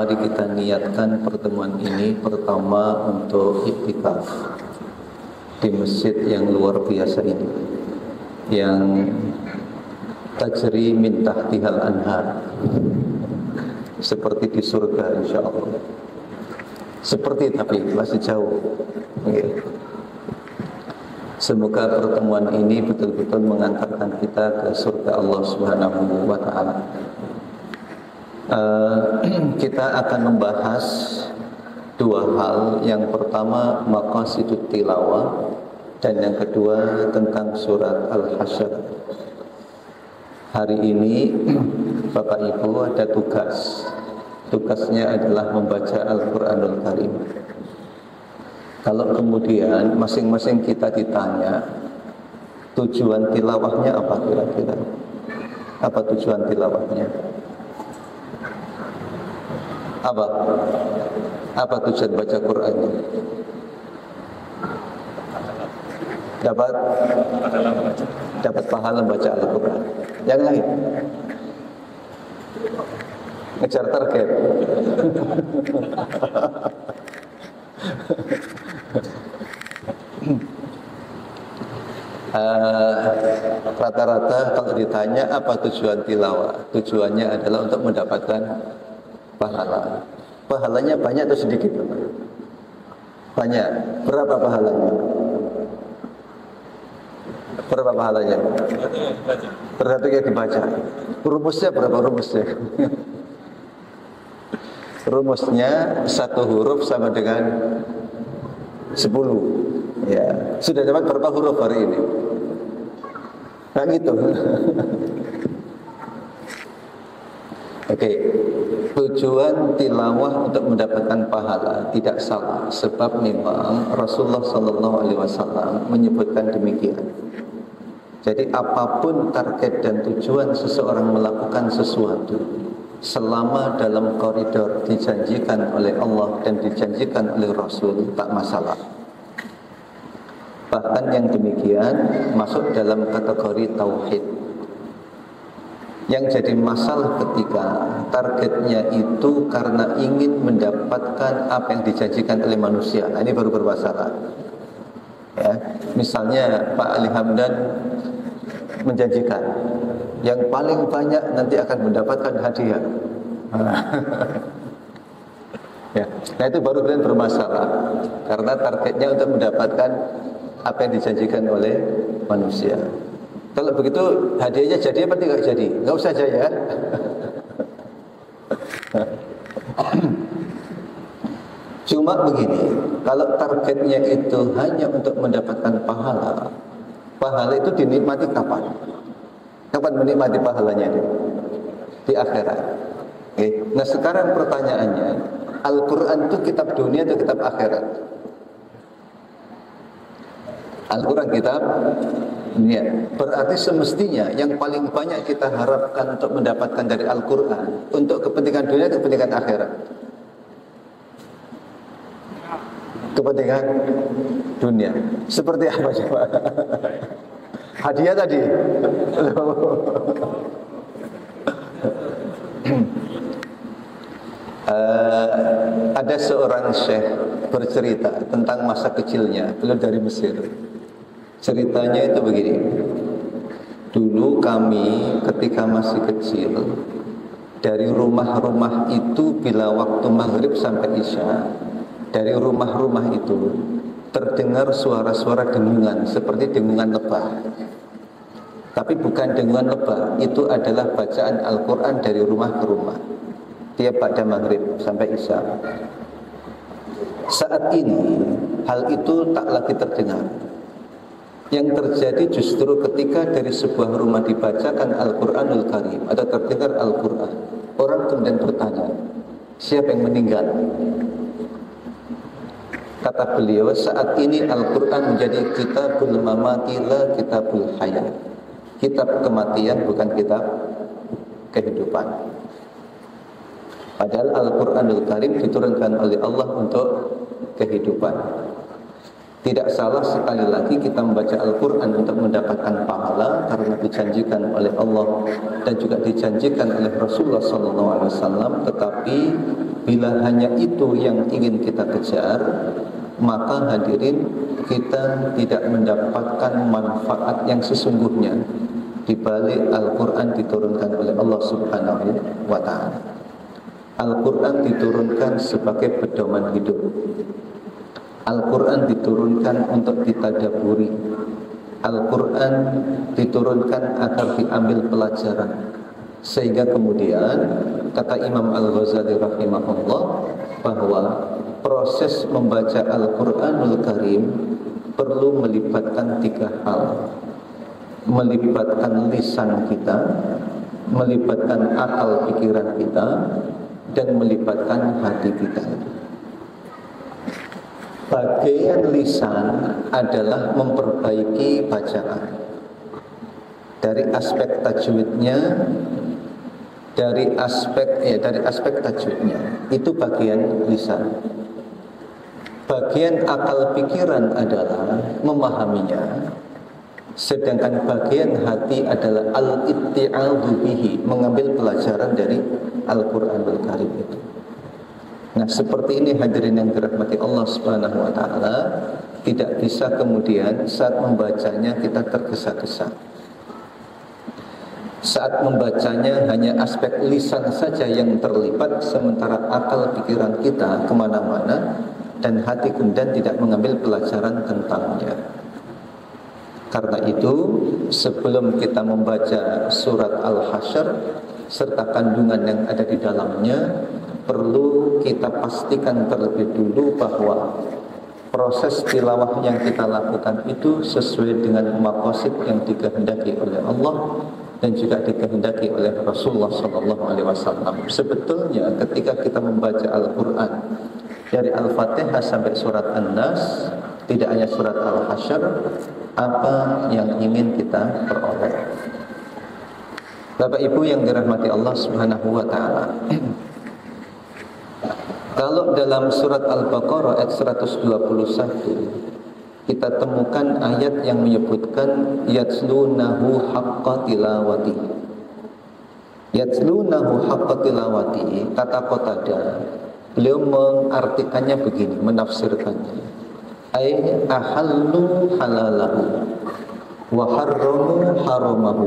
Mari kita niatkan pertemuan ini pertama untuk iktikaf di masjid yang luar biasa ini, yang tajri min tahtihal anhar, seperti di surga insyaallah. Seperti tapi masih jauh. Okay. Semoga pertemuan ini betul-betul mengantarkan kita ke surga Allah Subhanahu wa taala. Kita akan membahas dua hal. Yang pertama maqasidut tilawah, dan yang kedua tentang surat Al-Hasyr. Hari ini Bapak Ibu ada tugas. Tugasnya adalah membaca Al-Qur'anul Karim. Kalau kemudian masing-masing kita ditanya tujuan tilawahnya apa kira-kira? Apa tujuan tilawahnya? Apa tujuan baca Qur'annya? Dapat pahala baca Al-Qur'an. Yang lain? Ngejar target. Rata-rata kalau ditanya apa tujuan tilawah, tujuannya adalah untuk mendapatkan pahala. Pahalanya banyak atau sedikit? Banyak. Berapa pahalanya? Berapa pahalanya? Berapa yang dibaca? Rumusnya berapa rumusnya? Rumusnya satu huruf sama dengan 10. Ya, sudah dapat berapa huruf hari ini? Nah gitu. Oke. Tujuan tilawah untuk mendapatkan pahala tidak salah, sebab memang Rasulullah SAW menyebutkan demikian. Jadi apapun target dan tujuan seseorang melakukan sesuatu, selama dalam koridor dijanjikan oleh Allah dan dijanjikan oleh Rasul, tak masalah. Bahkan yang demikian masuk dalam kategori tauhid. Yang jadi masalah ketika targetnya itu karena ingin mendapatkan apa yang dijanjikan oleh manusia. Nah, ini baru bermasalah. Ya, misalnya Pak Ali Hamdan menjanjikan yang paling banyak nanti akan mendapatkan hadiah. Ya, nah itu baru kemudian bermasalah karena targetnya untuk mendapatkan apa yang dijanjikan oleh manusia. Kalau begitu hadiahnya jadi apa tidak jadi? Enggak usah aja ya. Cuma begini, kalau targetnya itu hanya untuk mendapatkan pahala, pahala itu dinikmati kapan? Kapan menikmati pahalanya itu? Di akhirat. Okay. Nah sekarang pertanyaannya, Al-Quran itu kitab dunia atau kitab akhirat? Al-Quran kitab dunia. Berarti semestinya yang paling banyak kita harapkan untuk mendapatkan dari Al-Quran untuk kepentingan dunia atau kepentingan akhirat? Kepentingan dunia. Seperti apa coba? Hadiah tadi. Ada seorang syekh bercerita tentang masa kecilnya. Beliau dari Mesir. Ceritanya itu begini. Dulu kami ketika masih kecil, dari rumah-rumah itu bila waktu maghrib sampai isya, dari rumah-rumah itu terdengar suara-suara dengungan seperti dengungan lebah. Tapi bukan dengungan lebah, itu adalah bacaan Al-Quran dari rumah ke rumah tiap pada maghrib sampai isya. Saat ini hal itu tak lagi terdengar. Yang terjadi justru ketika dari sebuah rumah dibacakan Al-Quranul Karim atau terdengar Al-Quran, orang kemudian bertanya, siapa yang meninggal? Kata beliau, saat ini Al-Quran menjadi kitabul mamati la kitabul hayat. Kitab kematian bukan kitab kehidupan. Padahal Al-Quranul Karim diturunkan oleh Allah untuk kehidupan. Tidak salah sekali lagi kita membaca Al-Quran untuk mendapatkan pahala karena dijanjikan oleh Allah dan juga dijanjikan oleh Rasulullah SAW. Tetapi bila hanya itu yang ingin kita kejar, maka hadirin kita tidak mendapatkan manfaat yang sesungguhnya di balik Al-Quran diturunkan oleh Allah Subhanahu wa ta'ala. Al-Quran diturunkan sebagai pedoman hidup. Al-Quran diturunkan untuk ditadaburi. Al-Quran diturunkan agar diambil pelajaran. Sehingga kemudian kata Imam Al-Ghazali rahimahullah bahwa proses membaca Al-Quranul Karim perlu melibatkan 3 hal. Melibatkan lisan kita, melibatkan akal pikiran kita, dan melibatkan hati kita. Bagian lisan adalah memperbaiki bacaan dari aspek tajwidnya, dari aspek tajwidnya itu bagian lisan. Bagian akal pikiran adalah memahaminya, sedangkan bagian hati adalah al-itti'adhu bihi, mengambil pelajaran dari Al-Qur'anul Karim itu. Nah, seperti ini hadirin yang dirahmati Allah Subhanahu wa taala, tidak bisa kemudian saat membacanya kita tergesa-gesa. Saat membacanya hanya aspek lisan saja yang terlibat, sementara akal pikiran kita kemana-mana dan hati kemudian tidak mengambil pelajaran tentangnya. Karena itu, sebelum kita membaca surat Al-Hasyr serta kandungan yang ada di dalamnya, perlu kita pastikan terlebih dulu bahwa proses tilawah yang kita lakukan itu sesuai dengan maqasid yang dikehendaki oleh Allah dan juga dikehendaki oleh Rasulullah SAW. Sebetulnya ketika kita membaca Al-Quran dari Al-Fatihah sampai surat An-Nas, tidak hanya surat Al-Hasyr, apa yang ingin kita peroleh. Bapak Ibu yang dirahmati Allah Subhanahu wa taala. Kalau dalam surat Al-Baqarah ayat 121 kita temukan ayat yang menyebutkan yatslunahu haqqa tilawati. Yatslunahu haqqa tilawati, kata Qatadah, beliau mengartikannya begini, menafsirkannya. Ay ahallu halalahu wa harramu haramahu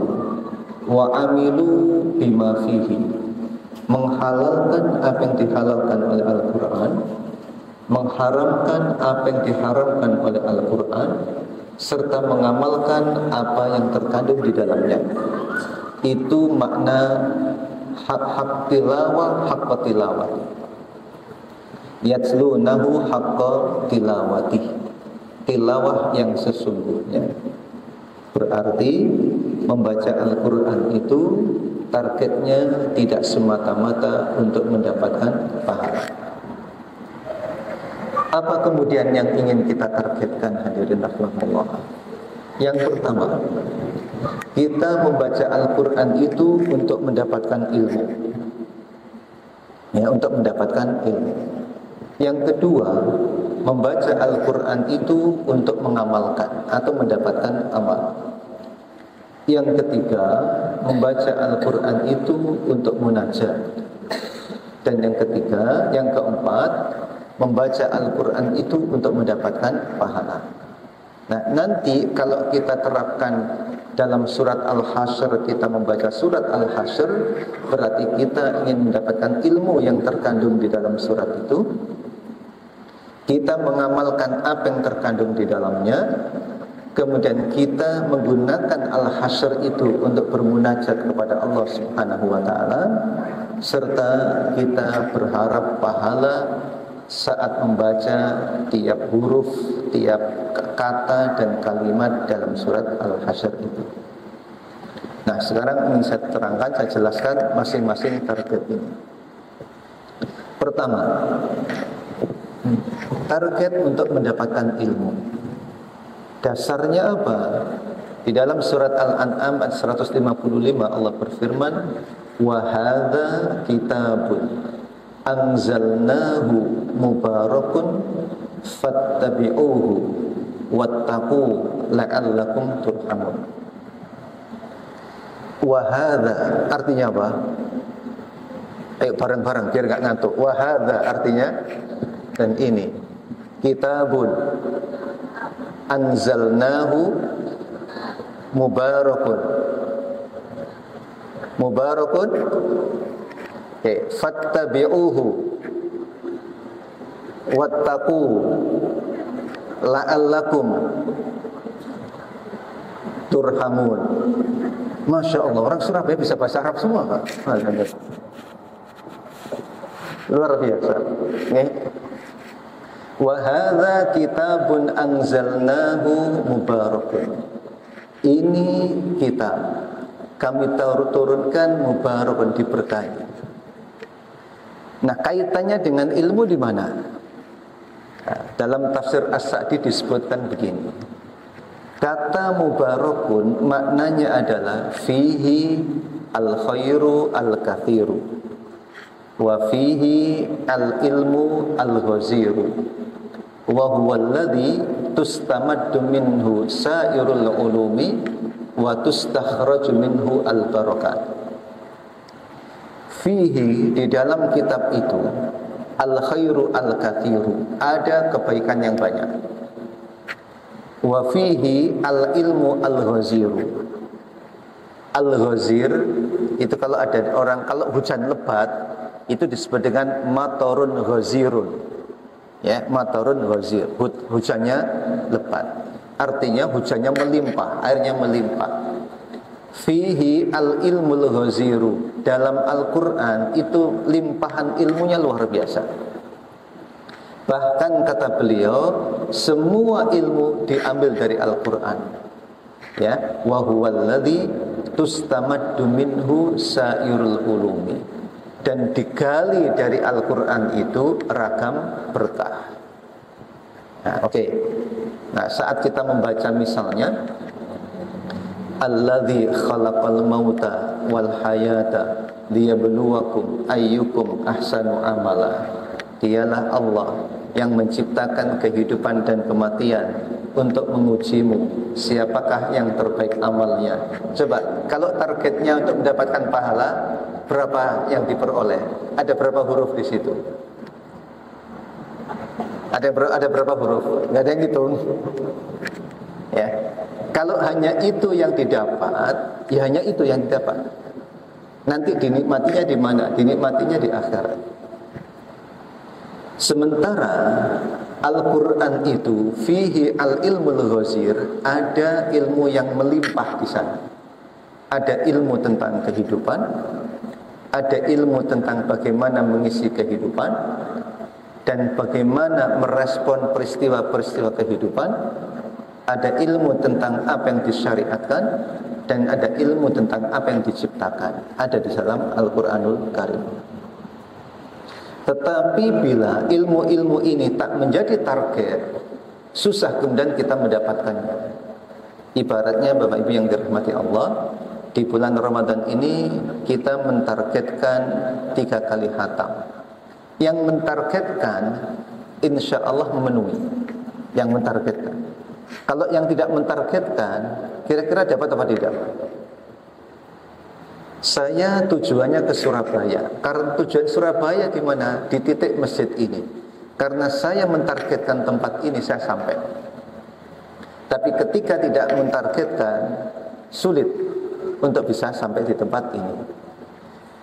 wa amilu bima fihi. Menghalalkan apa yang dihalalkan oleh Al-Quran, mengharamkan apa yang diharamkan oleh Al-Quran, serta mengamalkan apa yang terkandung di dalamnya. Itu makna hak tilawah, haqqa tilawati. Yatslunahu haqqa tilawati, tilawah yang sesungguhnya. Berarti membaca Al-Quran itu targetnya tidak semata-mata untuk mendapatkan pahala. Apa kemudian yang ingin kita targetkan hadirin rahmatullah? Yang pertama, kita membaca Al-Quran itu untuk mendapatkan ilmu. Ya, untuk mendapatkan ilmu. Yang kedua, membaca Al-Quran itu untuk mengamalkan atau mendapatkan amal. Yang ketiga, membaca Al-Quran itu untuk munajat. Dan yang ketiga, yang keempat, membaca Al-Quran itu untuk mendapatkan pahala. Nah, nanti kalau kita terapkan dalam surat Al-Hasyr, kita membaca surat Al-Hasyr, berarti kita ingin mendapatkan ilmu yang terkandung di dalam surat itu. Kita mengamalkan apa yang terkandung di dalamnya. Kemudian kita menggunakan Al-Hasyr itu untuk bermunajat kepada Allah Subhanahu wa taala, serta kita berharap pahala saat membaca tiap huruf, tiap kata dan kalimat dalam surat Al-Hasyr itu. Nah, sekarang ingin saya terangkan, saya jelaskan masing-masing target ini. Pertama, target untuk mendapatkan ilmu. Dasarnya apa? Di dalam surat Al-An'am ayat 155 Allah berfirman, "Wa hadza kitabun anzalnahu mubarakun fattabi'uhu wattaqu la'allakum turhamun." Wa hadza artinya apa? Ayo bareng-bareng biar nggak ngantuk. Wa hadza artinya dan ini kitabun anzalnahu mubarakun. Mubarakun. Fattabi'uhu wattaqu la'allakum turhamun. Masya Allah, orang Surabaya bisa bahasa Arab semua, Pak. Luar biasa. Wa hadza kitabun anzalnahu mubarakun. Ini kitab kami turunkan mubarakun, diberkahi. Nah, kaitannya dengan ilmu di mana? Nah, dalam tafsir As-Sa'di disebutkan begini. Kata mubarakun maknanya adalah fihi al-khairu al-kathiru wa fihi al-ilmu al-ghaziru wa huwa alladhi tustamaddu minhu sairul ulumi wa tustakhraju minhu al-barakat. Fihi, di dalam kitab itu, al-khairu al-kathiru, ada kebaikan yang banyak. Wa fihi al-ilmu al-ghaziru. Al-ghazir itu kalau ada orang, kalau hujan lebat itu disebut dengan matorun ghazirun. Ya, matorun ghazir. Hujannya lebat. Artinya hujannya melimpah, airnya melimpah. Fihi al-ilmul ghaziru. Dalam Al-Quran itu limpahan ilmunya luar biasa. Bahkan kata beliau, semua ilmu diambil dari Al-Quran. Ya, wa huwallazi tustamaddu minhu sairul ulumi. Dan digali dari Al-Quran itu ragam berkah. Nah, oke. Nah, saat kita membaca misalnya alladzi khalaqal mauta wal hayata liyabluwakum ayyukum ahsanu amala. Dialah Allah yang menciptakan kehidupan dan kematian untuk mengujimu siapakah yang terbaik amalnya. Coba kalau targetnya untuk mendapatkan pahala, berapa yang diperoleh? Ada berapa huruf di situ? Ada berapa huruf? Nggak ada yang hitung. Ya. Kalau hanya itu yang didapat, ya hanya itu yang didapat. Nanti dinikmatinya di mana? Dinikmatinya di akhirat. Sementara Al-Quran itu fihi al-ilmul ghazir, ada ilmu yang melimpah di sana. Ada ilmu tentang kehidupan, ada ilmu tentang bagaimana mengisi kehidupan, dan bagaimana merespon peristiwa-peristiwa kehidupan. Ada ilmu tentang apa yang disyariatkan, dan ada ilmu tentang apa yang diciptakan. Ada di dalam Al-Quranul Karim. Tetapi bila ilmu-ilmu ini tak menjadi target, susah kemudian kita mendapatkannya. Ibaratnya Bapak Ibu yang dirahmati Allah, di bulan Ramadan ini kita mentargetkan 3 kali khatam. Yang mentargetkan insya Allah memenuhi. Yang mentargetkan. Kalau yang tidak mentargetkan, kira-kira dapat apa tidak? Saya tujuannya ke Surabaya. Karena tujuan Surabaya di mana? Di titik masjid ini. Karena saya mentargetkan tempat ini, saya sampai. Tapi ketika tidak mentargetkan, sulit untuk bisa sampai di tempat ini.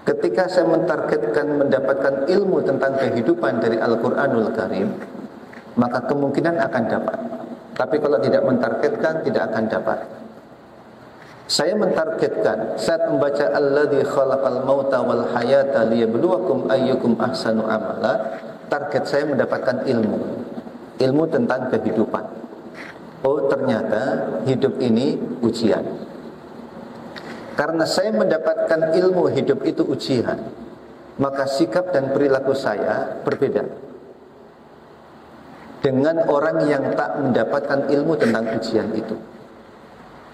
Ketika saya mentargetkan mendapatkan ilmu tentang kehidupan dari Al-Quranul Karim, maka kemungkinan akan dapat. Tapi kalau tidak mentargetkan, tidak akan dapat. Saya mentargetkan saat membaca alladzi khalaqal mauta wal hayata liyabluwakum ayyukum ahsanu amala. Target saya mendapatkan ilmu. Ilmu tentang kehidupan. Oh, ternyata hidup ini ujian. Karena saya mendapatkan ilmu hidup itu ujian, maka sikap dan perilaku saya berbeda dengan orang yang tak mendapatkan ilmu tentang ujian itu.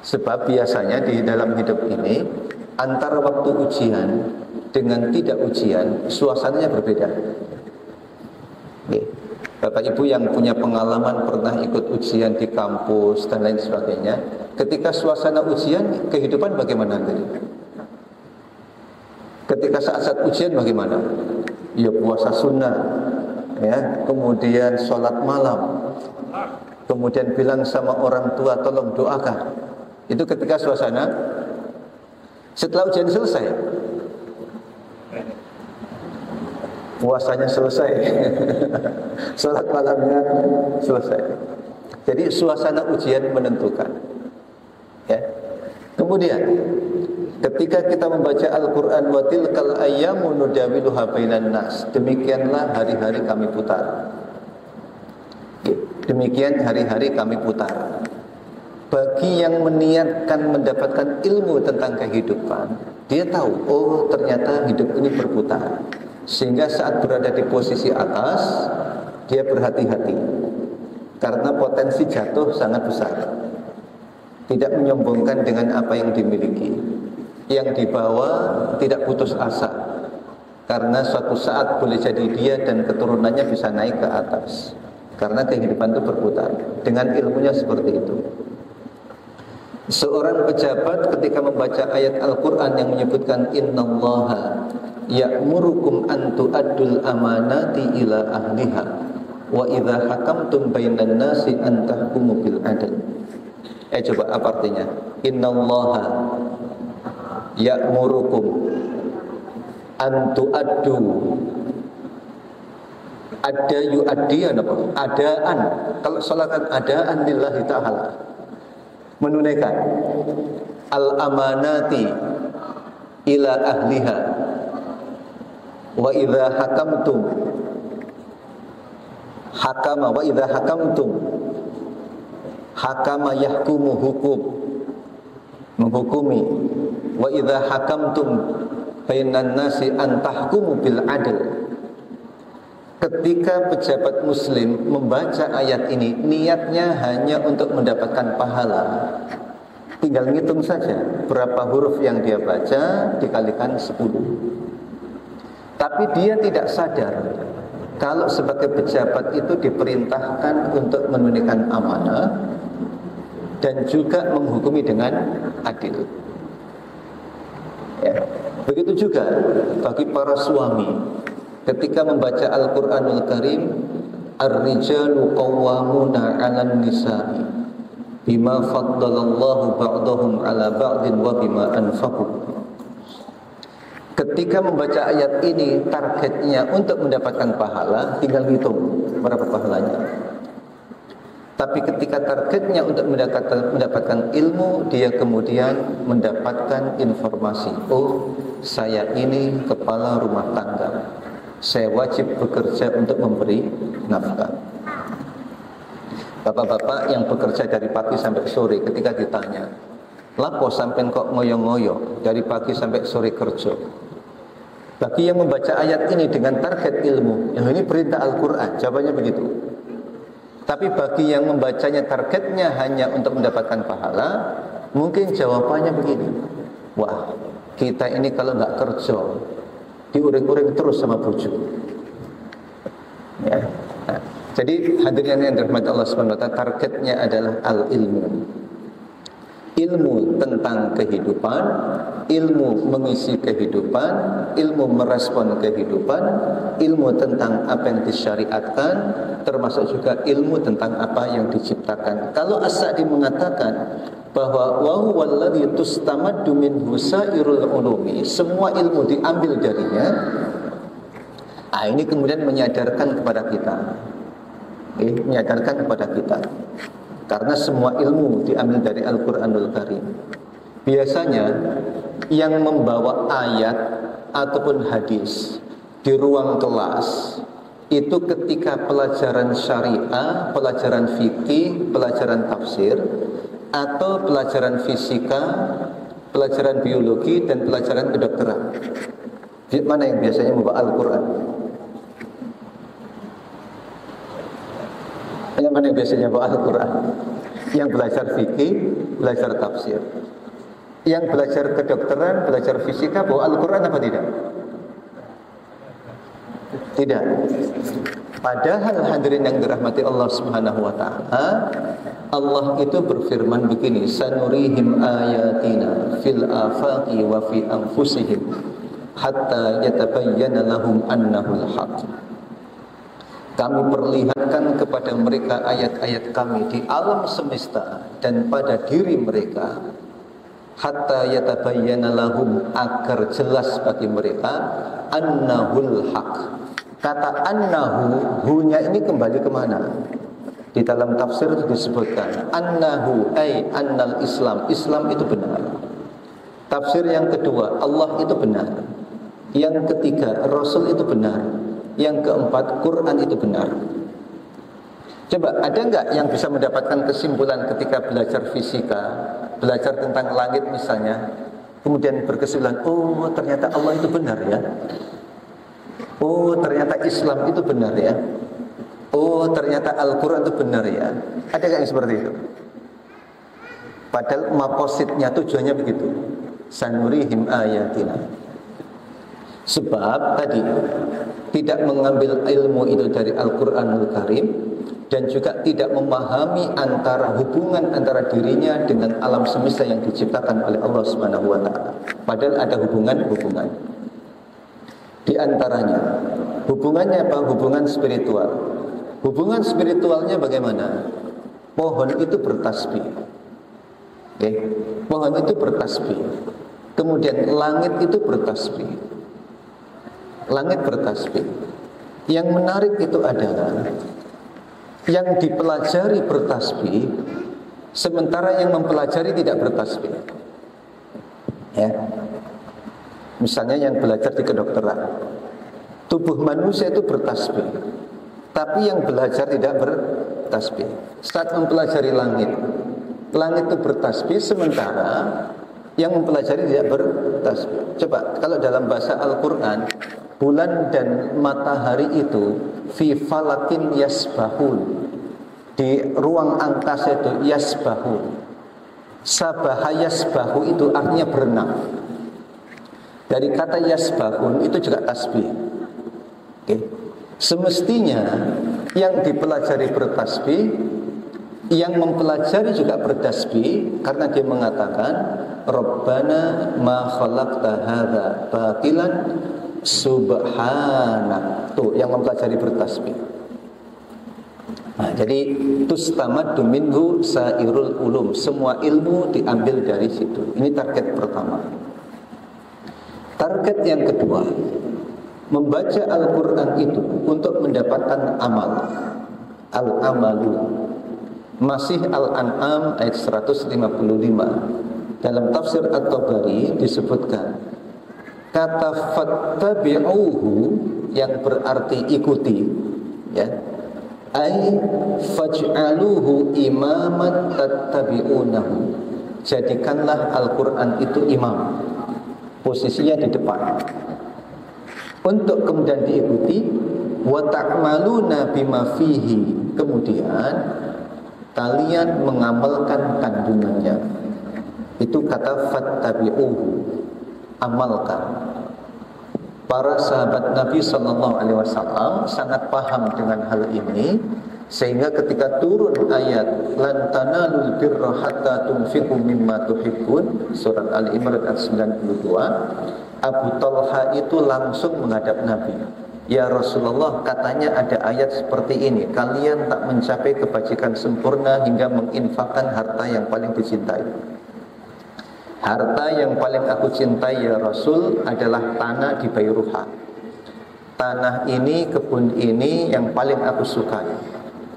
Sebab biasanya di dalam hidup ini, antara waktu ujian dengan tidak ujian, suasananya berbeda. Oke. Bapak Ibu yang punya pengalaman pernah ikut ujian di kampus dan lain sebagainya, ketika suasana ujian, kehidupan bagaimana tadi? Ketika Ketika saat-saat ujian bagaimana? Ya puasa sunnah, ya, kemudian sholat malam, kemudian bilang sama orang tua tolong doakan. Itu ketika suasana setelah ujian selesai, puasanya selesai, sholat malamnya selesai. Jadi suasana ujian menentukan, ya. Kemudian ketika kita membaca Al-Quran, wa tilkal ayyamu nudawiluha bainan nas, demikianlah hari-hari kami putar. Demikian hari-hari kami putar. Bagi yang meniatkan mendapatkan ilmu tentang kehidupan, dia tahu, oh ternyata hidup ini berputar. Sehingga saat berada di posisi atas, dia berhati-hati, karena potensi jatuh sangat besar. Tidak menyombongkan dengan apa yang dimiliki. Yang dibawa tidak putus asa, karena suatu saat boleh jadi dia dan keturunannya bisa naik ke atas, karena kehidupan itu berputar. Dengan ilmunya seperti itu. Seorang pejabat ketika membaca ayat Al-Quran yang menyebutkan innallaha ya'murukum an tu'addul amanati ila ahliha wa idza hakamtum bainan nasi an tahkumu bil adl. Coba apa artinya? Innallaha ya'murukum an tu'addu, ada yu'addian apa? Adaan. Kalau salahkan adaan lillahi ta'ala, menunaikan al-amanati ila ahliha wa idza hakamtum hakama wa idza hakamtum hakama yahkumu hukum, menghukumi, wa idza hakamtum bainan nasi an tahkumu bil adl. Ketika pejabat muslim membaca ayat ini, niatnya hanya untuk mendapatkan pahala. Tinggal ngitung saja berapa huruf yang dia baca dikalikan 10. Tapi dia tidak sadar kalau sebagai pejabat itu diperintahkan untuk menunaikan amanah dan juga menghukumi dengan adil. Ya. Begitu juga bagi para suami ketika membaca Al-Quranul Karim, ar-rijalu qawwamuna 'alan nisa'i bima faddalallahu ba'dahum 'ala ba'din wa bima anfaqu. Ketika membaca ayat ini, targetnya untuk mendapatkan pahala, tinggal hitung berapa pahalanya. Tapi ketika targetnya untuk mendapatkan ilmu, dia kemudian mendapatkan informasi, oh saya ini kepala rumah tangga, saya wajib bekerja untuk memberi nafkah. Bapak-bapak yang bekerja dari pagi sampai sore, ketika ditanya, lapo sampean kok ngoyo-ngoyo dari pagi sampai sore kerja? Bagi yang membaca ayat ini dengan target ilmu, yang ini perintah Al-Quran, jawabannya begitu. Tapi bagi yang membacanya targetnya hanya untuk mendapatkan pahala, mungkin jawabannya begini, wah kita ini kalau nggak kerja diuring-uring terus sama bojo. Ya. Nah, jadi hadirin yang dirahmati Allah SWT, targetnya adalah al-ilmu. Ilmu tentang kehidupan, ilmu mengisi kehidupan, ilmu merespon kehidupan, ilmu tentang apa yang disyariatkan, termasuk juga ilmu tentang apa yang diciptakan. Kalau As-Sa'di mengatakan bahwa wa huwal ladzi tustamaddu minhu sairul ulumi, semua ilmu diambil darinya. Ini kemudian menyadarkan kepada kita. Menyadarkan kepada kita. Karena semua ilmu diambil dari Al-Quranul Karim. Biasanya yang membawa ayat ataupun hadis di ruang kelas itu ketika pelajaran syariah, pelajaran fikih, pelajaran tafsir, atau pelajaran fisika, pelajaran biologi, dan pelajaran kedokteran. Mana yang biasanya membawa Al-Quran? Yang mana yang biasanya bawa Al-Quran? Yang belajar fikih, belajar tafsir. Yang belajar kedokteran, belajar fisika, bawa Al-Quran apa tidak? Tidak. Padahal hadirin yang dirahmati Allah Subhanahu wa ta'ala, Allah itu berfirman begini, sanurihim ayatina fil afaqi wa fi anfusihim hatta yatabayyana lahum annahul haq. Kami perlihatkan kepada mereka ayat-ayat kami di alam semesta dan pada diri mereka, hatta yatabayyana lahum, agar jelas bagi mereka, annahul haq. Kata annahu, hunya ini kembali kemana? Di dalam tafsir itu disebutkan annahu ay annal Islam, Islam itu benar. Tafsir yang kedua, Allah itu benar. Yang ketiga, Rasul itu benar. Yang keempat, Quran itu benar. Coba, ada nggak yang bisa mendapatkan kesimpulan ketika belajar fisika, belajar tentang langit misalnya, kemudian berkesimpulan, oh ternyata Allah itu benar ya, oh ternyata Islam itu benar ya, oh ternyata Al-Quran itu benar ya. Ada nggak yang seperti itu? Padahal mapositnya tujuannya begitu, sanurihim ayatina. Sebab tadi tidak mengambil ilmu itu dari Al-Quranul Karim, dan juga tidak memahami antara hubungan antara dirinya dengan alam semesta yang diciptakan oleh Allah Subhanahu wa taala. Padahal ada hubungan-hubungan. Di antaranya hubungannya apa? Hubungan spiritual. Hubungan spiritualnya bagaimana? Pohon itu bertasbih. Okay? Pohon itu bertasbih. Kemudian langit itu bertasbih. Langit bertasbih. Yang menarik itu adalah yang dipelajari bertasbih, sementara yang mempelajari tidak bertasbih. Ya. Misalnya yang belajar di kedokteran, tubuh manusia itu bertasbih, tapi yang belajar tidak bertasbih. Saat mempelajari langit, langit itu bertasbih, sementara yang mempelajari tidak bertasbih. Coba kalau dalam bahasa Al-Quran, bulan dan matahari itu fi falakin yasbahun, di ruang angkasa itu yasbahun. Sabaha yasbahu itu artinya berenang. Dari kata yasbahun itu juga tasbih. Okay. Semestinya yang dipelajari bertasbih, yang mempelajari juga bertasbih, karena dia mengatakan Rabbana ma khalaqta hadza batilan subhanak. Tuh yang mempelajari bertasbih. Nah, jadi tustamaddu minhu sairul ulum, semua ilmu diambil dari situ. Ini target pertama. Target yang kedua, membaca Al-Quran itu untuk mendapatkan amal. Al-amalu. Masih Al-An'am ayat 155. Dalam tafsir At-Tabari disebutkan kata fattabi'uhu yang berarti ikuti, ya, ay faj'aluhu imaman tattabi'unahu, jadikanlah Al-Quran itu imam, posisinya di depan untuk kemudian diikuti. Wa ta'maluna bima fihi, kemudian kalian mengamalkan kandungannya. Itu kata fattabi'uhu, amalkan. Para sahabat Nabi SAW sangat paham dengan hal ini, sehingga ketika turun ayat lan tanalul birra hatta tunfiqu mimma tuhibbun, surat Al-Imran ayat 92, Abu Talha itu langsung menghadap Nabi. Ya Rasulullah, katanya ada ayat seperti ini, kalian tak mencapai kebajikan sempurna hingga menginfakkan harta yang paling dicintai. Harta yang paling aku cintai ya Rasul adalah tanah di Bayruha. Tanah ini, kebun ini yang paling aku sukai.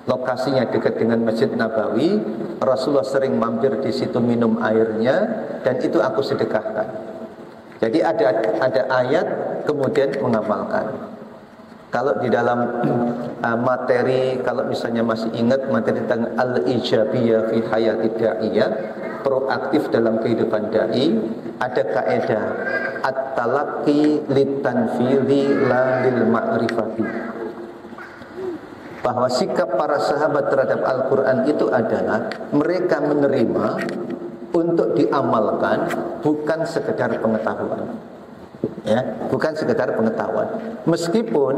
Lokasinya dekat dengan Masjid Nabawi. Rasulullah sering mampir di situ minum airnya, dan itu aku sedekahkan. Jadi ada ayat kemudian mengamalkan. Kalau di dalam materi, kalau misalnya masih ingat materi tentang al-ijabiyah fi hayati da'iyah, proaktif dalam kehidupan dai, ada kaidah at-talaqqi litanfidhi la lil ma'rifati, bahwa sikap para sahabat terhadap Al-Quran itu adalah mereka menerima untuk diamalkan, bukan sekedar pengetahuan. Ya, bukan sekedar pengetahuan. Meskipun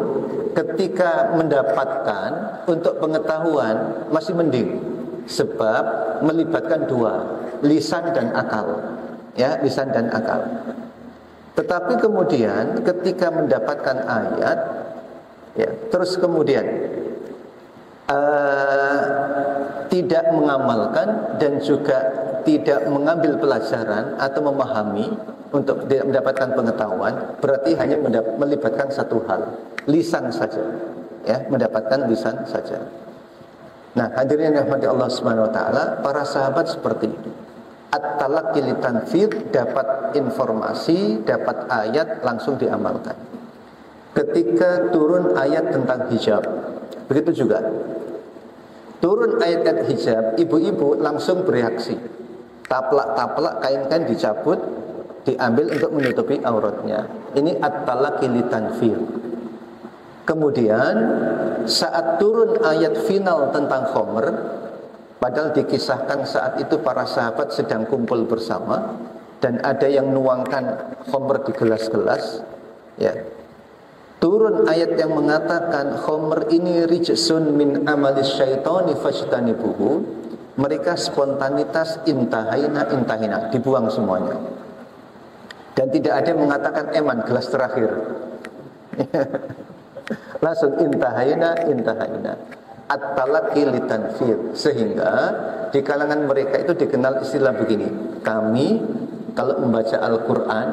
ketika mendapatkan untuk pengetahuan masih mending, sebab melibatkan dua, lisan dan akal. Ya, lisan dan akal. Tetapi kemudian ketika mendapatkan ayat, ya, terus kemudian tidak mengamalkan dan juga tidak mengambil pelajaran atau memahami untuk mendapatkan pengetahuan, berarti hanya melibatkan satu hal, lisan saja, ya, mendapatkan lisan saja. Nah, hadirin yang dirahmati Allah Subhanahu wa taala, para sahabat seperti itu. At-talaqqi litanfidh, dapat informasi, dapat ayat, langsung diamalkan. Ketika turun ayat tentang hijab, begitu juga. Turun ayat hijab, ibu-ibu langsung bereaksi. Taplak-taplak, kain-kain dicabut, diambil untuk menutupi auratnya. Ini at-talaqqi litanfidh. Kemudian saat turun ayat final tentang khomer, padahal dikisahkan saat itu para sahabat sedang kumpul bersama dan ada yang nuangkan khomer di gelas-gelas, ya. Turun ayat yang mengatakan khomer ini rijsun min amalis syaitani fajtanibuhu. Mereka spontanitas intahina, dibuang semuanya. Dan tidak ada yang mengatakan eman, gelas terakhir. Langsung intahina. At-talaqqi litanfidh. Sehingga di kalangan mereka itu dikenal istilah begini, kami kalau membaca Al-Quran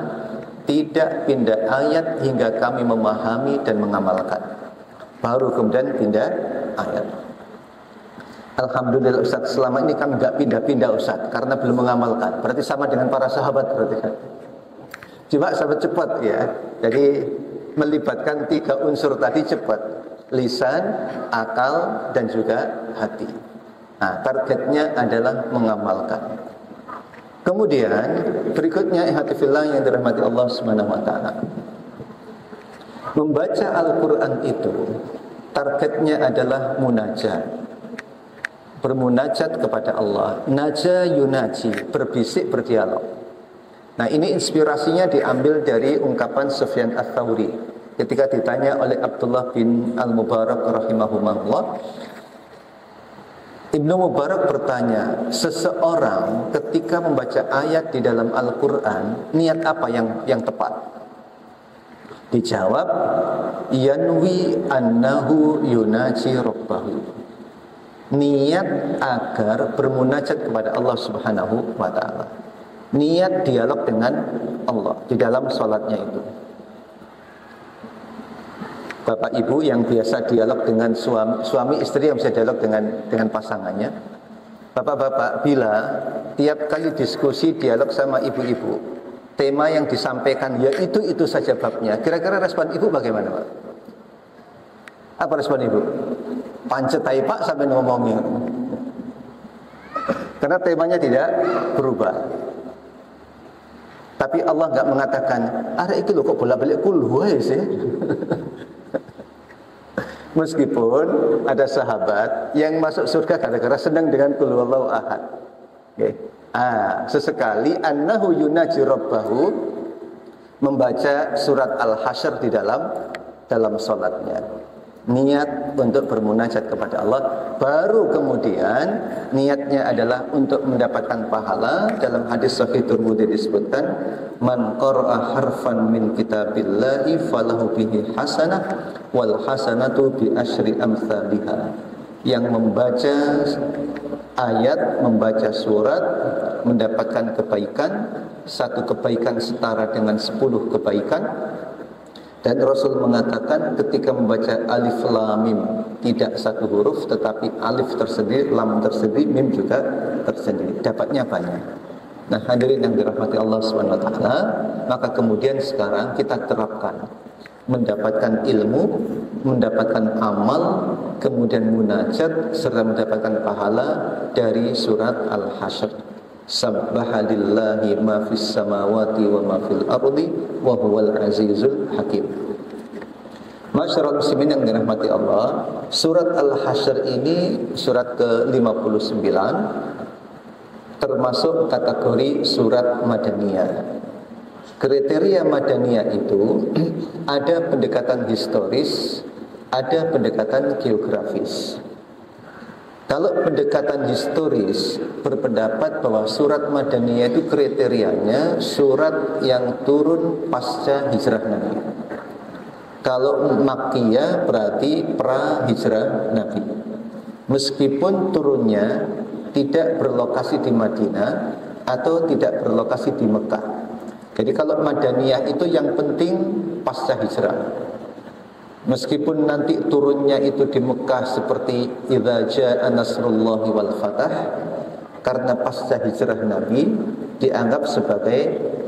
tidak pindah ayat hingga kami memahami dan mengamalkan, baru kemudian pindah ayat. Alhamdulillah Ustaz, selama ini kami gak pindah-pindah Ustaz, karena belum mengamalkan. Berarti sama dengan para sahabat berarti kan. Coba sahabat cepat ya. Jadi melibatkan 3 unsur tadi cepat, lisan, akal, dan juga hati. Nah, targetnya adalah mengamalkan. Kemudian berikutnya ihwatifillah yang dirahmati Allah Subhanahu wa taala. Membaca Al-Qur'an itu targetnya adalah munajat. Bermunajat kepada Allah. Naja yunaji, berbisik, berdialog. Nah, ini inspirasinya diambil dari ungkapan Sufyan Ats-Tsauri ketika ditanya oleh Abdullah bin Al-Mubarak rahimahumullah. Ibnu Mubarak bertanya, seseorang ketika membaca ayat di dalam Al-Quran, niat apa yang tepat? Dijawab, yanwi annahu yunaji rabbahu. Niat agar bermunajat kepada Allah Subhanahu wa ta'ala. Niat dialog dengan Allah di dalam sholatnya itu. Bapak ibu yang biasa dialog dengan suami istri yang bisa dialog dengan pasangannya. Bapak-bapak, bila tiap kali diskusi dialog sama ibu-ibu, tema yang disampaikan ya itu saja babnya, kira-kira respon ibu bagaimana, Pak? Apa respon ibu? Pancet tai Pak sampai ngomongnya. Karena temanya tidak berubah. Tapi Allah enggak mengatakan, "Ada itu loh kok bolak-balik kulhuai sih." Meskipun ada sahabat yang masuk surga gara-gara senang dengan qul huwallahu ahad. Okay. Sesekali annahu yunaji rabbahu, membaca surat Al-Hasyr di dalam salatnya. Niat untuk bermunajat kepada Allah, baru kemudian niatnya adalah untuk mendapatkan pahala. Dalam hadis Sahih Tirmidzi disebutkan, man qara'a harfan min kitabillahi falahu bihi hasanah wal hasanatu bi asyri amsalihha. Yang membaca ayat, membaca surat, mendapatkan kebaikan, satu kebaikan setara dengan 10 kebaikan. Dan Rasul mengatakan ketika membaca alif lam mim, tidak satu huruf tetapi alif tersendiri, lam tersendiri, mim juga tersendiri, dapatnya banyak. Nah, hadirin yang dirahmati Allah Subhanahu wa taala, maka kemudian sekarang kita terapkan, mendapatkan ilmu, mendapatkan amal, kemudian munajat serta mendapatkan pahala dari surat Al-Hasyr. Sabbaha lillahi ma fis samawati wa ma fil ardi wa huwal azizul hakim. Masyarakat muslimin yang dirahmati Allah, surat Al-Hasyr ini surat ke-59, termasuk kategori surat Madaniyah. Kriteria Madaniyah itu ada pendekatan historis, ada pendekatan geografis. Kalau pendekatan historis berpendapat bahwa surat Madaniyah itu kriterianya surat yang turun pasca hijrah Nabi. Kalau Makkiyah berarti pra hijrah Nabi. Meskipun turunnya tidak berlokasi di Madinah atau tidak berlokasi di Mekah. Jadi kalau Madaniyah itu yang penting pasca hijrah. Meskipun nanti turunnya itu di Mekah seperti idza jaa nasrullahi wal fath, karena pasca hijrah Nabi dianggap sebagai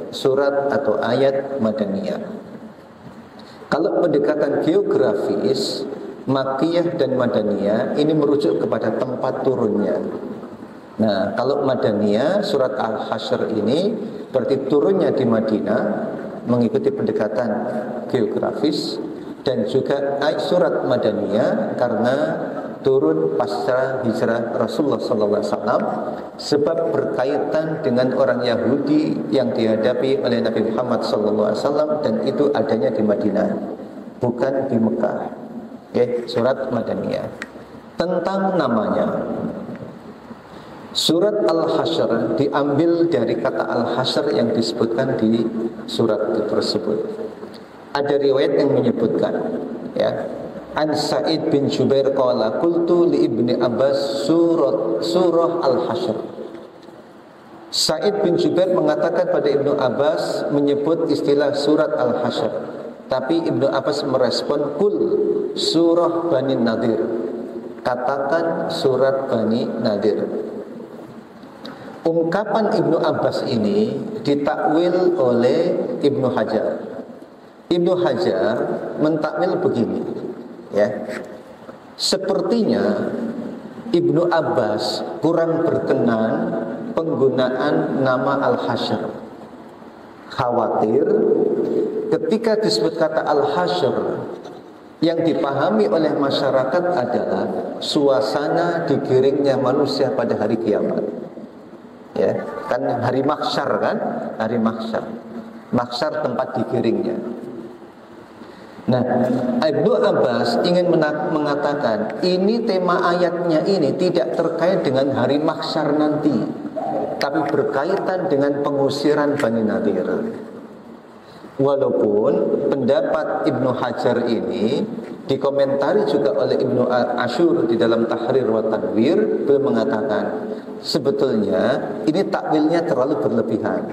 surat atau ayat Madaniyah. Kalau pendekatan geografis, Makkiyah dan Madaniyah ini merujuk kepada tempat turunnya. Nah, kalau Madaniyah surat Al-Hasyr ini berarti turunnya di Madinah mengikuti pendekatan geografis. Dan juga surat Madaniyah karena turun pasca hijrah Rasulullah SAW, sebab berkaitan dengan orang Yahudi yang dihadapi oleh Nabi Muhammad SAW, dan itu adanya di Madinah, bukan di Mekah. Surat Madaniyah. Tentang namanya, surat Al-Hasyr diambil dari kata Al-Hasyr yang disebutkan di surat tersebut. Ada riwayat yang menyebutkan, ya, An Sa'id bin Jubair qala qultu li Ibni Abbas surah Al-Hasyr. Sa'id bin Jubair mengatakan pada Ibnu Abbas menyebut istilah surat Al-Hasyr, tapi Ibnu Abbas merespon kul surah Bani Nadir, katakan surat Bani Nadir. Ungkapan Ibnu Abbas ini ditakwil oleh Ibnu Hajar. Ibnu Hajar mentakwil begini, ya. Sepertinya Ibnu Abbas kurang berkenan penggunaan nama Al-Hasyr. Khawatir ketika disebut kata Al-Hasyr, yang dipahami oleh masyarakat adalah suasana digiringnya manusia pada hari kiamat. Ya, kan hari mahsyar kan? Hari mahsyar. Mahsyar tempat digiringnya. Nah, Ibnu Abbas ingin mengatakan ini tema ayatnya ini tidak terkait dengan hari mahsyar nanti, tapi berkaitan dengan pengusiran Bani Nadir. Walaupun pendapat Ibnu Hajar ini dikomentari juga oleh Ibnu Ashur di dalam Tahrir wa Tanwir, beliau mengatakan sebetulnya ini takwilnya terlalu berlebihan.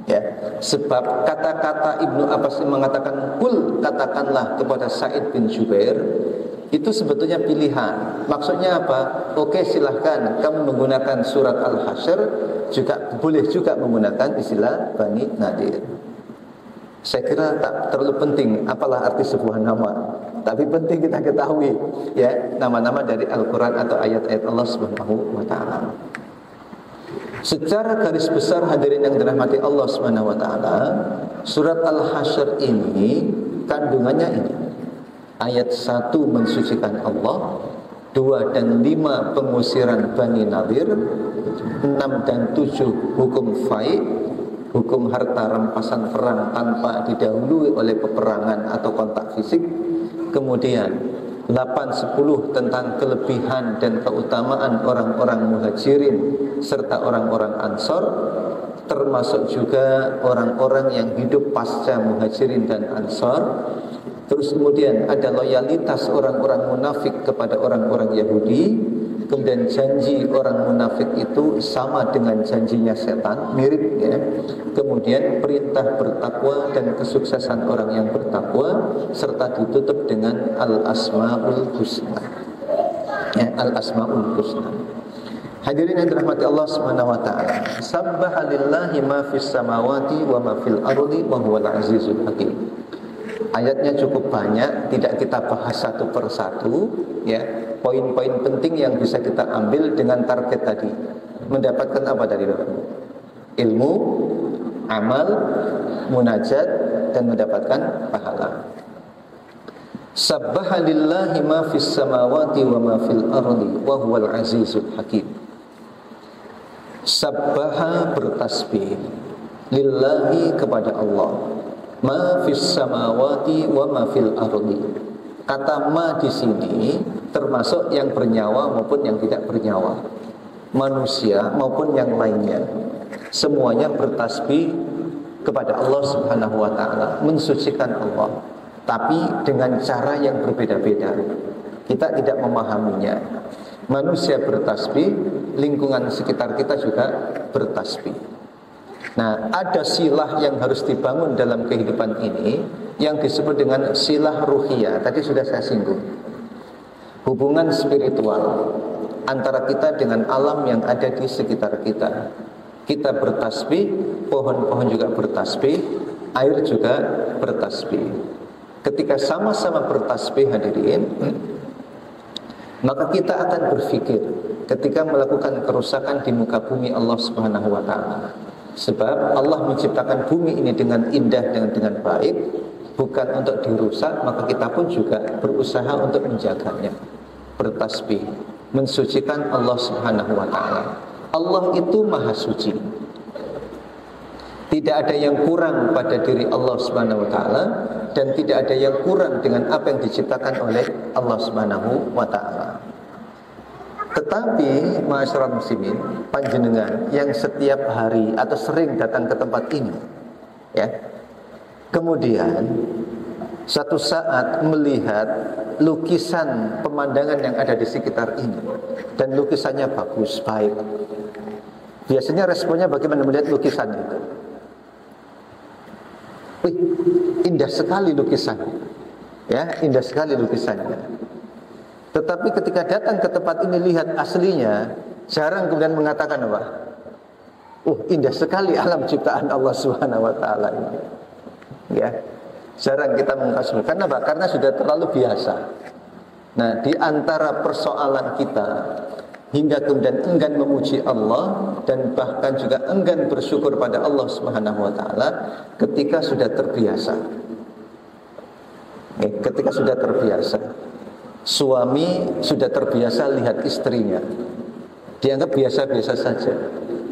Ya, sebab kata-kata Ibnu Abbas yang mengatakan kul, katakanlah kepada Sa'id bin Jubair, itu sebetulnya pilihan. Maksudnya apa? Oke, silahkan kamu menggunakan surat Al-Hasyr, juga boleh juga menggunakan istilah Bani Nadir. Saya kira tak terlalu penting apalah arti sebuah nama, tapi penting kita ketahui, ya, nama-nama dari Al-Quran atau ayat-ayat Allah Subhanahu wa ta'ala. Secara garis besar hadirin yang dirahmati Allah Subhanahu wa taala, surat Al-Hasyr ini kandungannya ini. Ayat 1 mensucikan Allah, 2 dan 5 pengusiran Bani Nadir, 6 dan 7 hukum fai, hukum harta rampasan perang tanpa didahului oleh peperangan atau kontak fisik. Kemudian 8-10 tentang kelebihan dan keutamaan orang-orang muhajirin serta orang-orang ansor, termasuk juga orang-orang yang hidup pasca muhajirin dan ansor. Terus kemudian ada loyalitas orang-orang munafik kepada orang-orang Yahudi. Kemudian janji orang munafik itu sama dengan janjinya setan, mirip, ya. Kemudian perintah bertakwa dan kesuksesan orang yang bertakwa, serta ditutup dengan Al-Asma'ul Husna, ya, Al-Asma'ul Husna. Hadirin yang dirahmati Allah Subhanahu wa taala, sabbaha lillahi ma fis samawati wa ma fil ardi wa huwal azizul hakim. Ayatnya cukup banyak, tidak kita bahas satu persatu, ya. Poin-poin penting yang bisa kita ambil dengan target tadi, mendapatkan apa dari Bapak? Ilmu, amal, munajat, dan mendapatkan pahala. Sabbaha lillahi ma fis samawati wa ma fil ardi wa huwal azizul hakim. Sabbaha bertasbih lillahi kepada Allah, ma fis samawati wa ma fil ardi. Kata ma di sini termasuk yang bernyawa maupun yang tidak bernyawa, manusia maupun yang lainnya, semuanya bertasbih kepada Allah Subhanahu wa taala, mensucikan Allah, tapi dengan cara yang berbeda-beda. Kita tidak memahaminya. Manusia bertasbih, lingkungan sekitar kita juga bertasbih. Nah, ada silah yang harus dibangun dalam kehidupan ini yang disebut dengan silah ruhiyah. Tadi sudah saya singgung. Hubungan spiritual antara kita dengan alam yang ada di sekitar kita. Kita bertasbih, pohon-pohon juga bertasbih, air juga bertasbih. Ketika sama-sama bertasbih hadirin, maka kita akan berpikir ketika melakukan kerusakan di muka bumi Allah Subhanahu wa taala. Sebab Allah menciptakan bumi ini dengan indah dan dengan baik, bukan untuk dirusak, maka kita pun juga berusaha untuk menjaganya. Bertasbih, mensucikan Allah Subhanahu wa taala. Allah itu maha suci. Tidak ada yang kurang pada diri Allah Subhanahu wa taala dan tidak ada yang kurang dengan apa yang diciptakan oleh Allah Subhanahu wa taala. Tetapi ma'asyiral muslimin, panjenengan yang setiap hari atau sering datang ke tempat ini, ya, kemudian satu saat melihat lukisan pemandangan yang ada di sekitar ini dan lukisannya bagus, baik. Biasanya responnya bagaimana melihat lukisan itu? Wih, indah sekali lukisannya. Ya, indah sekali lukisannya. Tetapi ketika datang ke tempat ini lihat aslinya, jarang kemudian mengatakan apa? Indah sekali alam ciptaan Allah Subhanahu wa taala ini. Ya. Jarang kita mengungkapkan. Karena apa? Karena sudah terlalu biasa. Nah, di antara persoalan kita hingga kemudian enggan memuji Allah dan bahkan juga enggan bersyukur pada Allah Subhanahu wa taala ketika sudah terbiasa. Ketika sudah terbiasa. Suami sudah terbiasa lihat istrinya, dianggap biasa-biasa saja.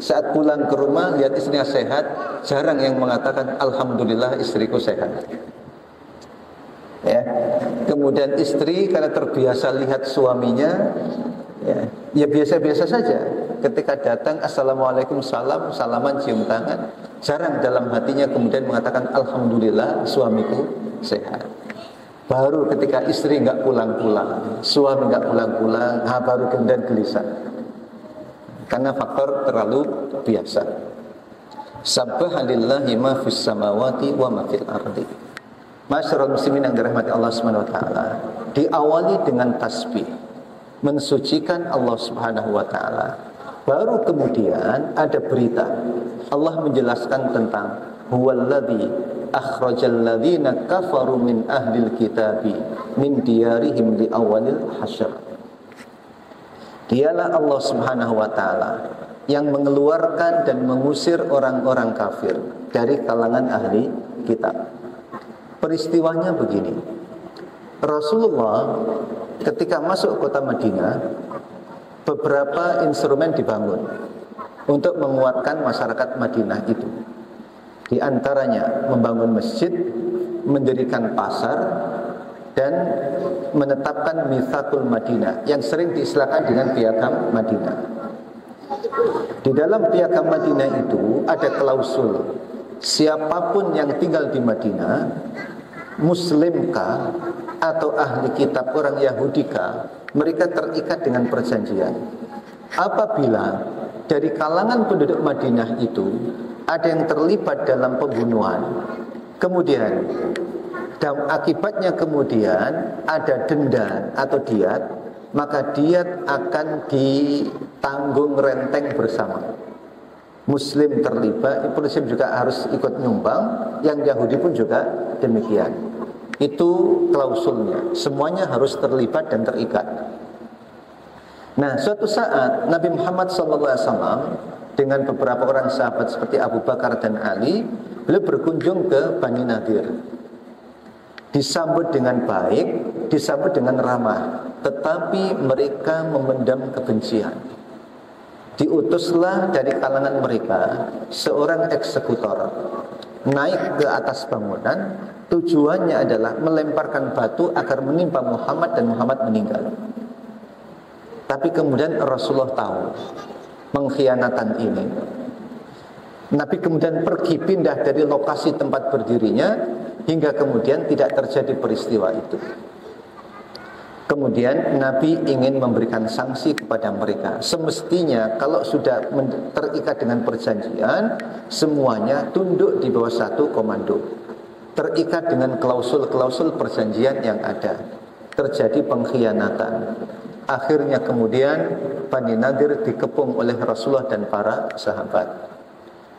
Saat pulang ke rumah lihat istrinya sehat, jarang yang mengatakan alhamdulillah istriku sehat. Ya. Kemudian istri karena terbiasa lihat suaminya, ya biasa-biasa saja. Ketika datang assalamualaikum, salam, salaman, cium tangan, jarang dalam hatinya kemudian mengatakan alhamdulillah suamiku sehat. Baru ketika istri enggak pulang-pulang, suami enggak pulang-pulang, baru kemudian gelisah. Karena faktor terlalu biasa. Subhanallahi ma fis samawati wa ma fil ardi. Masyarul muslimin yang dirahmati Allah Subhanahu wa taala, diawali dengan tasbih, mensucikan Allah Subhanahu wa taala. Baru kemudian ada berita. Allah menjelaskan tentang huwallazi akhrajal ladzina kafaru min ahlil kitabi min diyarihim li awalil hasyr. Dialah Allah Subhanahu wa taala yang mengeluarkan dan mengusir orang-orang kafir dari kalangan ahli kitab. Peristiwanya begini. Rasulullah ketika masuk kota Madinah, beberapa instrumen dibangun untuk menguatkan masyarakat Madinah itu. Di antaranya membangun masjid, mendirikan pasar, dan menetapkan Mitsaqul Madinah yang sering diistilahkan dengan Piagam Madinah. Di dalam Piagam Madinah itu ada klausul, siapapun yang tinggal di Madinah, Muslimkah atau ahli kitab orang Yahudikah, mereka terikat dengan perjanjian. Apabila dari kalangan penduduk Madinah itu ada yang terlibat dalam pembunuhan, kemudian dan akibatnya kemudian ada denda atau diat, maka diat akan ditanggung renteng bersama. Muslim terlibat, Muslim juga harus ikut nyumbang, yang Yahudi pun juga demikian. Itu klausulnya, semuanya harus terlibat dan terikat. Nah, suatu saat Nabi Muhammad SAW dengan beberapa orang sahabat seperti Abu Bakar dan Ali, beliau berkunjung ke Bani Nadir. Disambut dengan baik, disambut dengan ramah, tetapi mereka memendam kebencian. Diutuslah dari kalangan mereka seorang eksekutor naik ke atas bangunan, tujuannya adalah melemparkan batu agar menimpa Muhammad dan Muhammad meninggal. Tapi kemudian Rasulullah tahu pengkhianatan ini. Nabi kemudian pergi pindah dari lokasi tempat berdirinya, hingga kemudian tidak terjadi peristiwa itu. Kemudian Nabi ingin memberikan sanksi kepada mereka. Semestinya kalau sudah terikat dengan perjanjian, semuanya tunduk di bawah satu komando. Terikat dengan klausul-klausul perjanjian yang ada. Terjadi pengkhianatan. Akhirnya kemudian Bani Nadir dikepung oleh Rasulullah dan para sahabat.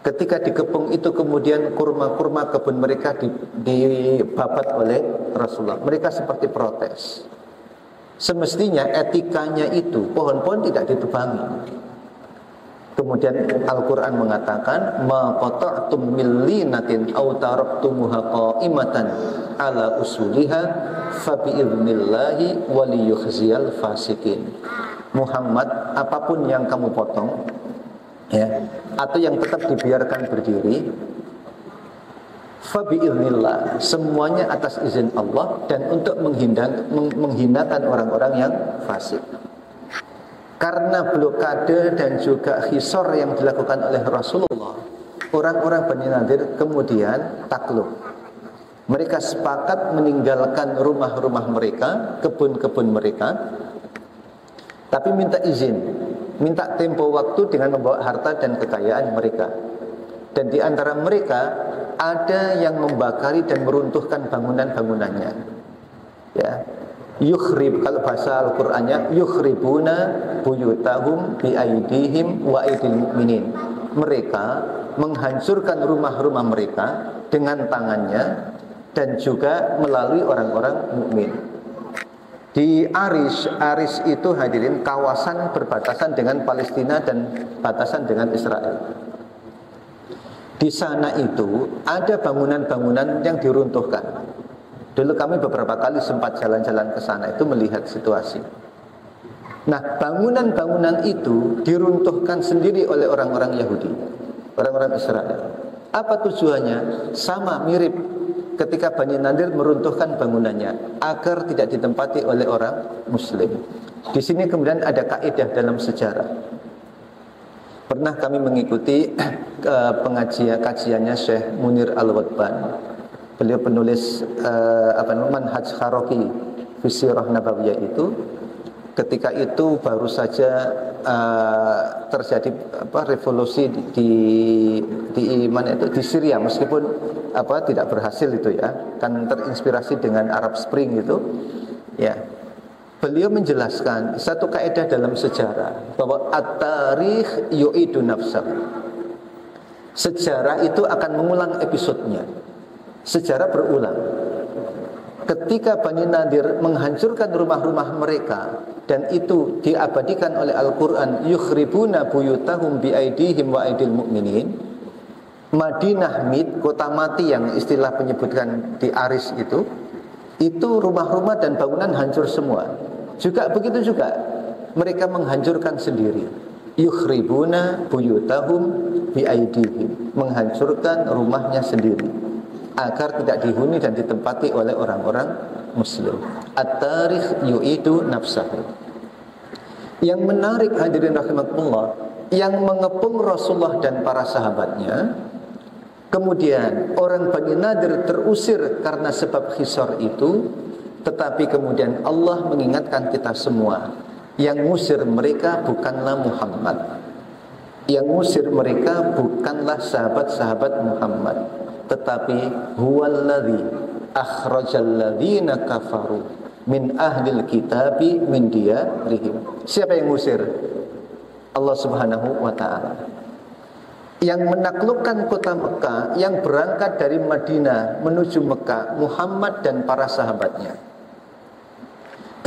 Ketika dikepung itu kemudian kurma-kurma kebun mereka dibabat oleh Rasulullah. Mereka seperti protes. Semestinya etikanya itu pohon-pohon tidak ditebangi. Kemudian Al-Quran mengatakan, ma qata'tum min linatin aw taraktumuha qa'imatan ala usuliha fa bi'idnillahi waliyukhziyal fasikin. Muhammad, apapun yang kamu potong, ya, atau yang tetap dibiarkan berdiri, fa bi'idnillah, semuanya atas izin Allah dan untuk menghinakan orang-orang yang fasik. Karena blokade dan juga khisor yang dilakukan oleh Rasulullah, orang-orang Bani Nadir kemudian takluk. Mereka sepakat meninggalkan rumah-rumah mereka, kebun-kebun mereka, tapi minta izin, minta tempo waktu dengan membawa harta dan kekayaan mereka. Dan di antara mereka ada yang membakari dan meruntuhkan bangunan-bangunannya. Ya. Yukhrib, kalau bahasa Al-Qur'annya, yukhribuna buyutahum biaidihim wa aidil mu'minin. Mereka menghancurkan rumah-rumah mereka dengan tangannya dan juga melalui orang-orang mukmin. Di Aris itu hadirin kawasan berbatasan dengan Palestina dan batasan dengan Israel. Di sana itu ada bangunan-bangunan yang diruntuhkan. Dulu kami beberapa kali sempat jalan-jalan ke sana itu melihat situasi. Nah, bangunan-bangunan itu diruntuhkan sendiri oleh orang-orang Yahudi, orang-orang Israel. Apa tujuannya? Sama mirip ketika Bani Nadir meruntuhkan bangunannya agar tidak ditempati oleh orang Muslim. Di sini kemudian ada kaidah dalam sejarah. Pernah kami mengikuti kajiannya Syekh Munir Al-Wadban. Beliau penulis Manhaj Kharoki fi Sirah Nabawiyah itu. Ketika itu baru saja terjadi revolusi di mana itu di Syria, meskipun tidak berhasil itu ya, kan terinspirasi dengan Arab Spring itu ya. Beliau menjelaskan satu kaidah dalam sejarah bahwa at-tarikh yu'idu nafsah. Sejarah itu akan mengulang episodenya. Sejarah berulang. Ketika Bani Nadir menghancurkan rumah-rumah mereka dan itu diabadikan oleh Al-Quran, yukhribuna buyutahum biaidihim wa aidil mu'minin. Madinah Mid, kota mati yang istilah menyebutkan di Aris itu rumah-rumah dan bangunan hancur semua. Juga begitu juga mereka menghancurkan sendiri. Yukhribuna buyutahum biaidihim, menghancurkan rumahnya sendiri agar tidak dihuni dan ditempati oleh orang-orang Muslim. At-tarikh yu'idu nafsahu. Yang menarik hadirin rahimakumullah, yang mengepung Rasulullah dan para sahabatnya, kemudian orang Bani Nadir terusir karena sebab khisar itu, tetapi kemudian Allah mengingatkan kita semua, yang ngusir mereka bukanlah Muhammad, yang ngusir mereka bukanlah sahabat-sahabat Muhammad, tetapi huwallazi akhrajal ladzina kafaru min ahlil kitabi min diyarihim. Siapa yang ngusir? Allah Subhanahu wa taala. Yang menaklukkan kota Mekah, yang berangkat dari Madinah menuju Mekah, Muhammad dan para sahabatnya.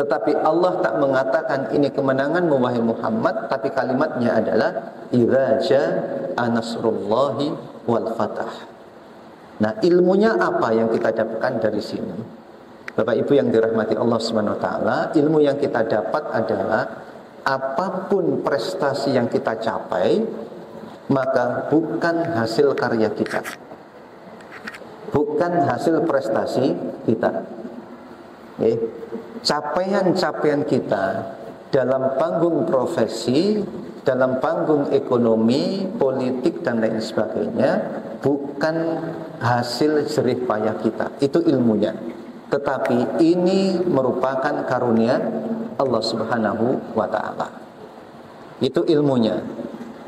Tetapi Allah tak mengatakan ini kemenangan wahai Muhammad, tapi kalimatnya adalah idza jaa nasrullahi wal fath. Nah, ilmunya apa yang kita dapatkan dari sini? Bapak Ibu yang dirahmati Allah Subhanahu wa taala, ilmu yang kita dapat adalah apapun prestasi yang kita capai, maka bukan hasil karya kita. Bukan hasil prestasi kita. Capaian-capaian kita dalam panggung profesi, dalam panggung ekonomi, politik dan lain sebagainya, bukan hasil jerih payah kita. Itu ilmunya. Tetapi ini merupakan karunia Allah Subhanahu wa taala. Itu ilmunya.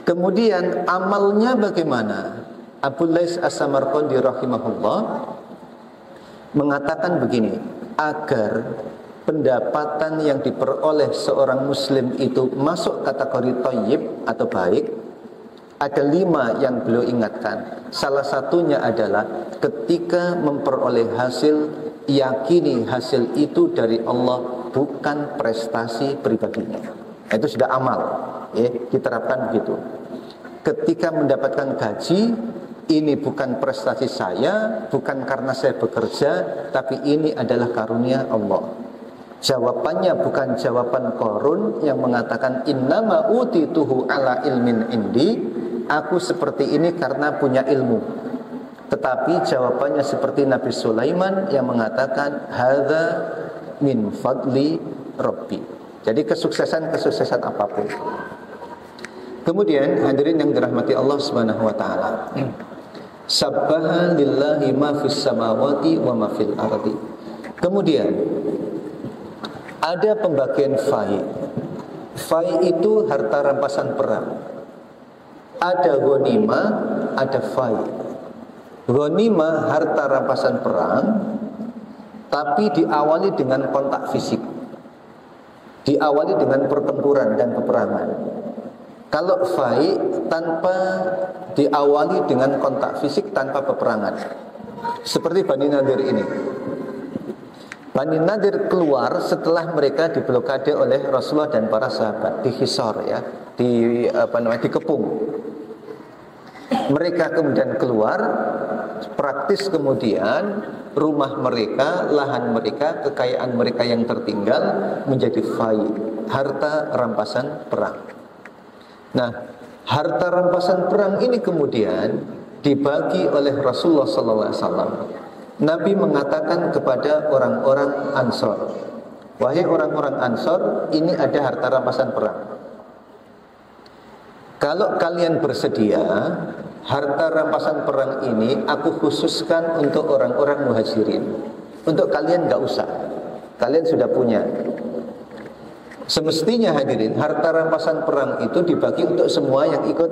Kemudian amalnya bagaimana? Abu Lais As-Samarqandi rahimahullah mengatakan begini, agar pendapatan yang diperoleh seorang muslim itu masuk kategori thayyib atau baik, ada 5 yang beliau ingatkan. Salah satunya adalah ketika memperoleh hasil, yakini hasil itu dari Allah, bukan prestasi pribadinya. Itu sudah amal, ya, diterapkan begitu. Ketika mendapatkan gaji, ini bukan prestasi saya, bukan karena saya bekerja, tapi ini adalah karunia Allah. Jawabannya bukan jawaban Qarun yang mengatakan innama utituhu ala ilmin indi, aku seperti ini karena punya ilmu. Tetapi jawabannya seperti Nabi Sulaiman yang mengatakan hadza min fadli rabbi. Jadi kesuksesan apapun. Kemudian hadirin yang dirahmati Allah Subhanahu wa taala. Sabbaha lillahi ma fis samawati wa ma fil ardi. Kemudian ada pembagian fai. Fai itu harta rampasan perang. Ada ghanimah, ada fai. Ghanimah harta rampasan perang, tapi diawali dengan kontak fisik. Diawali dengan pertempuran dan peperangan. Kalau fai tanpa diawali dengan kontak fisik, tanpa peperangan. Seperti Bani Nadir ini. Bani Nadir keluar setelah mereka diblokade oleh Rasulullah dan para sahabat di Hisar, ya, dikepung. Mereka kemudian keluar, praktis kemudian rumah mereka, lahan mereka, kekayaan mereka yang tertinggal menjadi fai, harta rampasan perang. Nah, harta rampasan perang ini kemudian dibagi oleh Rasulullah SAW. Nabi mengatakan kepada orang-orang Ansor, wahai orang-orang Ansor, ini ada harta rampasan perang. Kalau kalian bersedia, harta rampasan perang ini aku khususkan untuk orang-orang muhajirin. Untuk kalian gak usah, kalian sudah punya. Semestinya hadirin, harta rampasan perang itu dibagi untuk semua yang ikut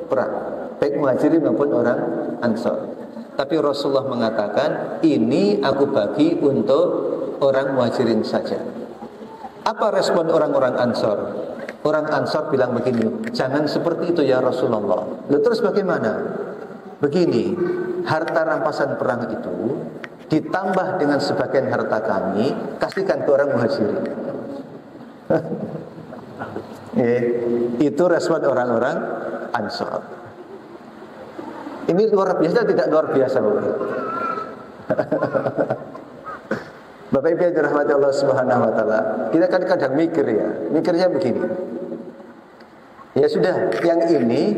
perang, baik muhajirin maupun orang Ansor. Tapi Rasulullah mengatakan, ini aku bagi untuk orang muhajirin saja. Apa respon orang-orang Ansor? Orang Ansor bilang begini, jangan seperti itu ya Rasulullah. Lalu terus bagaimana? Begini, harta rampasan perang itu ditambah dengan sebagian harta kami, kasihkan ke orang muhajirin. Itu respon orang-orang Ansor. Ini luar biasa, tidak luar biasa, Bapak? Bapak Ibu yang dirahmati Allah Subhanahu wa taala, kita kan kadang mikir ya, mikirnya begini. Ya sudah, yang ini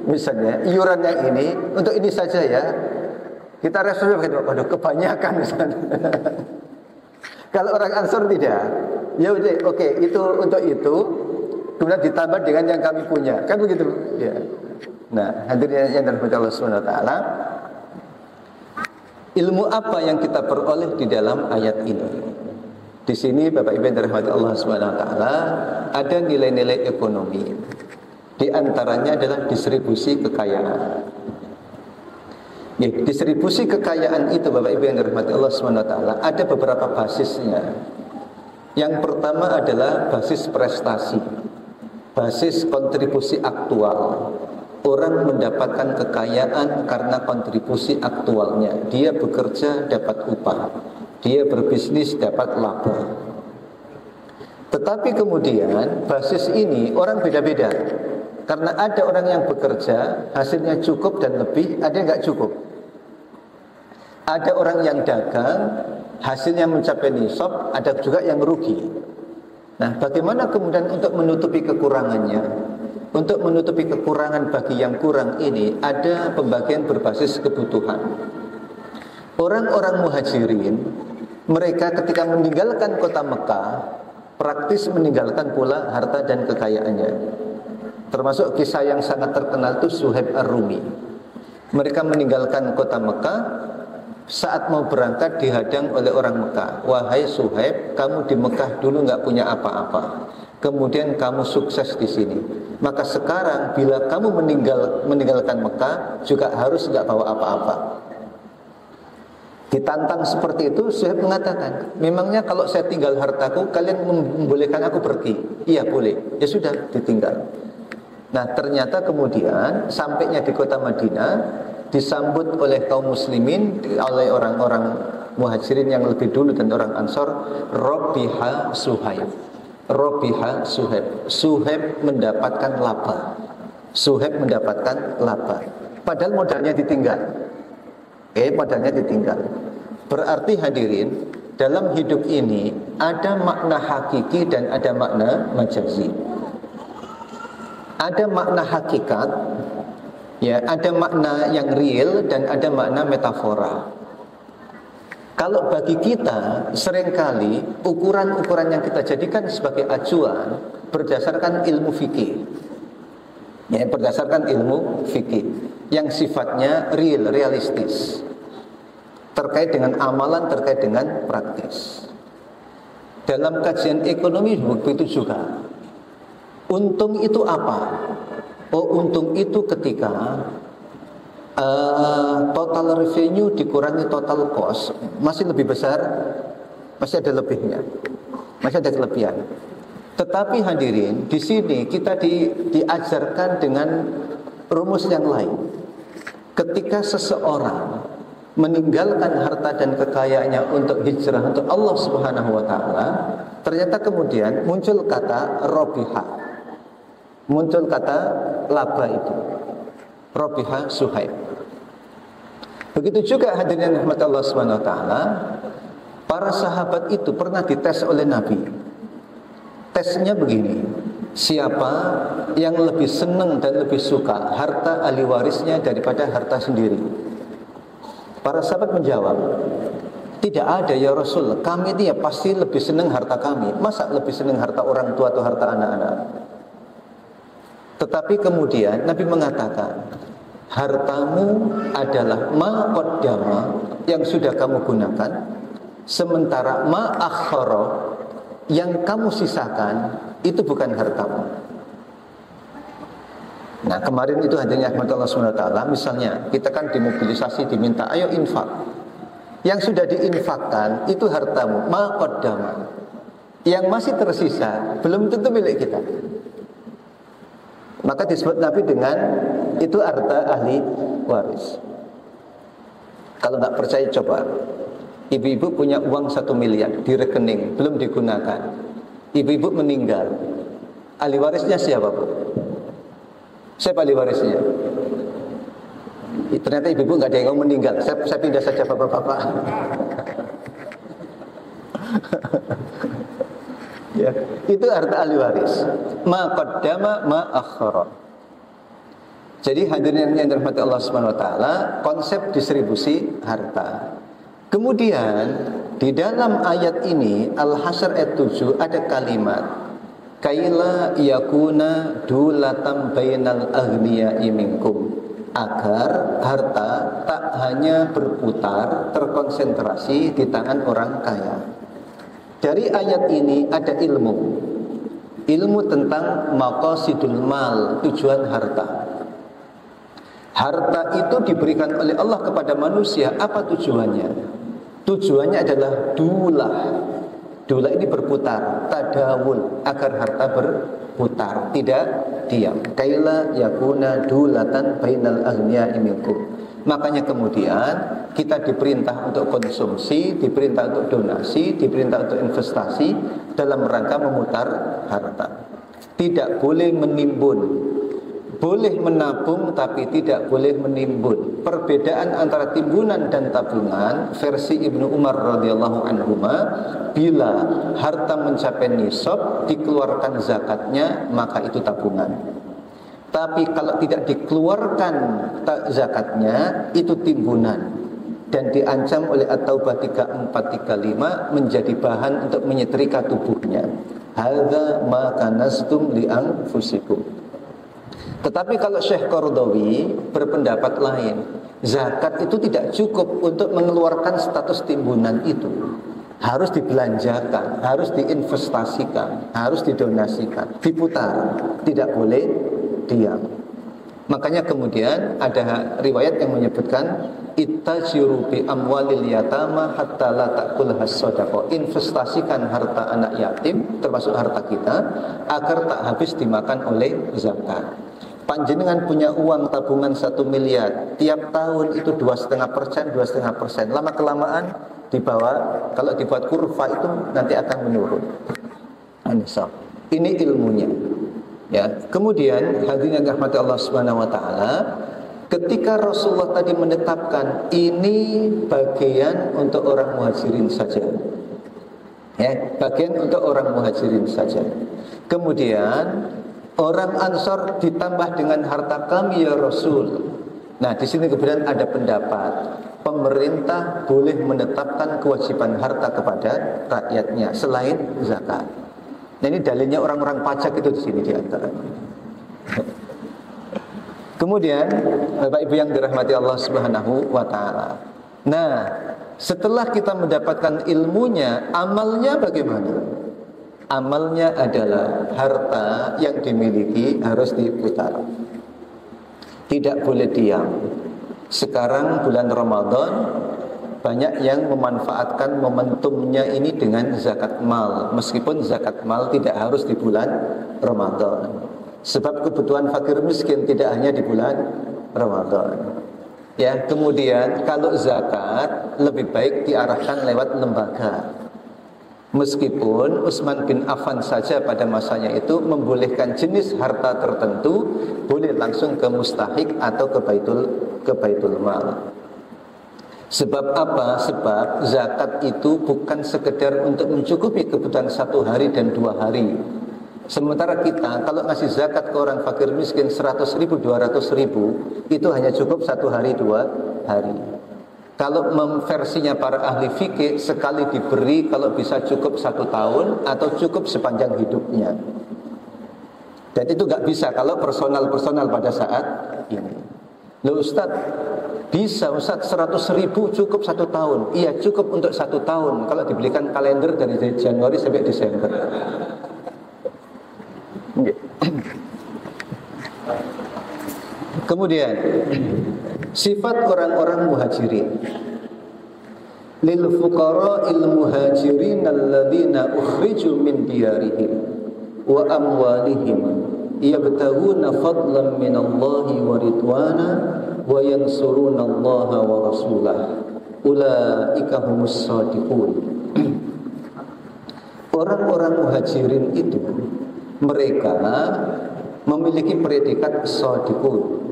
misalnya iuran yang ini untuk ini saja ya. Kita responsnya begini, waduh kebanyakan misalnya. Kalau orang Ansor tidak, ya udah oke, itu untuk itu, kemudian ditambah dengan yang kami punya, kan begitu ya. Nah, hadirin yang dirahmati Allah Subhanahu wa taala, ilmu apa yang kita peroleh di dalam ayat ini? Di sini Bapak Ibu yang dirahmati Allah Subhanahu wa taala, ada nilai-nilai ekonomi. Di antaranya adalah distribusi kekayaan. Ya, distribusi kekayaan itu Bapak Ibu yang dirahmati Allah Subhanahu wa taala, ada beberapa basisnya. Yang pertama adalah basis prestasi. Basis kontribusi aktual. Orang mendapatkan kekayaan karena kontribusi aktualnya. Dia bekerja dapat upah, dia berbisnis dapat laba. Tetapi kemudian basis ini orang beda-beda. Karena ada orang yang bekerja hasilnya cukup dan lebih, ada yang nggak cukup. Ada orang yang dagang hasilnya mencapai nisab, ada juga yang rugi. Nah, bagaimana kemudian untuk menutupi kekurangannya? Untuk menutupi kekurangan bagi yang kurang ini, ada pembagian berbasis kebutuhan. Orang-orang muhajirin, mereka ketika meninggalkan kota Mekah, praktis meninggalkan pula harta dan kekayaannya. Termasuk kisah yang sangat terkenal itu Suhaib Ar-Rumi. Mereka meninggalkan kota Mekah, saat mau berangkat dihadang oleh orang Mekah. Wahai Suhaib, kamu di Mekah dulu nggak punya apa-apa, kemudian kamu sukses di sini. Maka sekarang bila kamu meninggalkan Mekah juga harus nggak bawa apa-apa. Ditantang seperti itu, Suhaib mengatakan, memangnya kalau saya tinggal hartaku, kalian membolehkan aku pergi? Iya boleh. Ya sudah, ditinggal. Nah ternyata kemudian sampainya di kota Madinah, disambut oleh kaum muslimin, oleh orang-orang muhajirin yang lebih dulu dan orang Ansor. Robiha Suhaib, Robiha Suhaib, Suhaib mendapatkan laba, Suhaib mendapatkan laba. Padahal modalnya ditinggal. Modalnya ditinggal. Berarti hadirin, dalam hidup ini ada makna hakiki dan ada makna majazi. Ada makna hakikat, ya, ada makna yang real dan ada makna metafora. Kalau bagi kita seringkali ukuran-ukuran yang kita jadikan sebagai acuan berdasarkan ilmu fikih, ya, berdasarkan ilmu fikih yang sifatnya real, realistis, terkait dengan amalan, terkait dengan praktis. Dalam kajian ekonomi begitu juga. Untung itu apa? Oh, untung itu ketika total revenue dikurangi total cost, masih lebih besar, masih ada lebihnya, masih ada kelebihan. Tetapi hadirin, di sini kita diajarkan dengan rumus yang lain. Ketika seseorang meninggalkan harta dan kekayaannya untuk hijrah untuk Allah Subhanahu wa taala, ternyata kemudian muncul kata robiha, muncul kata laba itu, robiha Suhaib. Begitu juga hadirin rahmat Allah Subhanahu wa taala, para sahabat itu pernah dites oleh Nabi. Tesnya begini, siapa yang lebih senang dan lebih suka harta ahli warisnya daripada harta sendiri? Para sahabat menjawab, tidak ada ya Rasul, kami dia pasti lebih senang harta kami. Masa lebih senang harta orang tua atau harta anak-anak? Tetapi kemudian Nabi mengatakan, hartamu adalah ma qaddama, yang sudah kamu gunakan, sementara ma akhara, yang kamu sisakan itu bukan hartamu. Nah kemarin itu hadirnya Allah SWT, misalnya kita kan dimobilisasi, diminta ayo infak. Yang sudah diinfakkan itu hartamu, ma qaddama. Yang masih tersisa belum tentu milik kita. Maka disebut Nabi dengan itu harta ahli waris. Kalau nggak percaya coba, ibu-ibu punya uang 1 miliar di rekening belum digunakan, ibu-ibu meninggal, ahli warisnya siapa Bu? Siapa ahli warisnya? Ternyata ibu-ibu nggak ada yang mau meninggal. Saya pindah saja bapak-bapak. Ya, itu harta ahli waris. Ma qaddama ma akhara. Jadi hadirin yang dirahmati Allah Subhanahu wa taala, konsep distribusi harta. Kemudian di dalam ayat ini Al-Hasyr ayat 7 ada kalimat kaila yakuna dulatam bainal aghniya'i minkum, agar harta tak hanya berputar terkonsentrasi di tangan orang kaya. Dari ayat ini ada ilmu tentang maqasidul mal, tujuan harta. Harta itu diberikan oleh Allah kepada manusia, apa tujuannya? Tujuannya adalah dulah. Dulah ini berputar, tadawul, agar harta berputar, tidak diam. Kaila yakuna dulatan bainal aghniya'i minkum. Makanya kemudian kita diperintah untuk konsumsi, diperintah untuk donasi, diperintah untuk investasi dalam rangka memutar harta. Tidak boleh menimbun. Boleh menabung tapi tidak boleh menimbun. Perbedaan antara timbunan dan tabungan versi Ibnu Umar radhiyallahu anhuma, bila harta mencapai nisab dikeluarkan zakatnya maka itu tabungan. Tapi kalau tidak dikeluarkan zakatnya itu timbunan dan diancam oleh At-Taubah 3435 menjadi bahan untuk menyetrika tubuhnya. hadza ma kanastum li anfusikum. Tetapi kalau Syekh Qaradawi berpendapat lain, zakat itu tidak cukup untuk mengeluarkan status timbunan itu. Harus dibelanjakan, harus diinvestasikan, harus didonasikan, diputar, tidak boleh diam. Makanya kemudian ada riwayat yang menyebutkan ittajiru bi amwalil yatama hatta la ta'kulha shadaqah. Investasikan harta anak yatim, termasuk harta kita, agar tak habis dimakan oleh zakat. Panjenengan punya uang tabungan 1 miliar, tiap tahun itu 2,5%, 2,5%. Lama kelamaan di bawah, kalau dibuat kurva itu nanti akan menurun. Ini ilmunya. Ya, kemudian hadirin yang dirahmati Allah Subhanahu wa taala, ketika Rasulullah tadi menetapkan ini bagian untuk orang muhajirin saja. Ya, bagian untuk orang muhajirin saja. Kemudian orang Ansor ditambah dengan harta kami ya Rasul. Nah, di sini kemudian ada pendapat pemerintah boleh menetapkan kewajiban harta kepada rakyatnya selain zakat. Nah, ini dalilnya orang-orang pajak itu di sini di antara. Kemudian Bapak Ibu yang dirahmati Allah Subhanahu wa taala. Nah, setelah kita mendapatkan ilmunya, amalnya bagaimana? Amalnya adalah harta yang dimiliki harus diputar. Tidak boleh diam. Sekarang bulan Ramadan, banyak yang memanfaatkan momentumnya ini dengan zakat mal. Meskipun zakat mal tidak harus di bulan Ramadan. Sebab kebutuhan fakir miskin tidak hanya di bulan Ramadan. Ya, kemudian kalau zakat lebih baik diarahkan lewat lembaga. Meskipun Utsman bin Affan saja pada masanya itu membolehkan jenis harta tertentu boleh langsung ke mustahik atau ke baitul mal. Sebab apa? Sebab zakat itu bukan sekedar untuk mencukupi kebutuhan 1 hari dan 2 hari. Sementara kita kalau ngasih zakat ke orang fakir miskin 100.000, 200.000 itu hanya cukup 1 hari 2 hari. Kalau versinya para ahli fikih, sekali diberi kalau bisa cukup 1 tahun atau cukup sepanjang hidupnya. Dan itu gak bisa kalau personal pada saat ini. Loh Ustaz, bisa Ustaz 100.000 cukup 1 tahun. Iya cukup untuk 1 tahun kalau dibelikan kalender dari Januari sampai Desember. Kemudian sifat orang-orang muhajirin. Lil fuqara'il muhajirin alladzina ukhriju min diyarihim wa amwalihim yabtaghuna fadlan minallahi wa ridwana wa yansuruna Allaha wa rasulahu ulaika humus shadiqun. Orang-orang muhajirin itu mereka memiliki predikat shadiqun.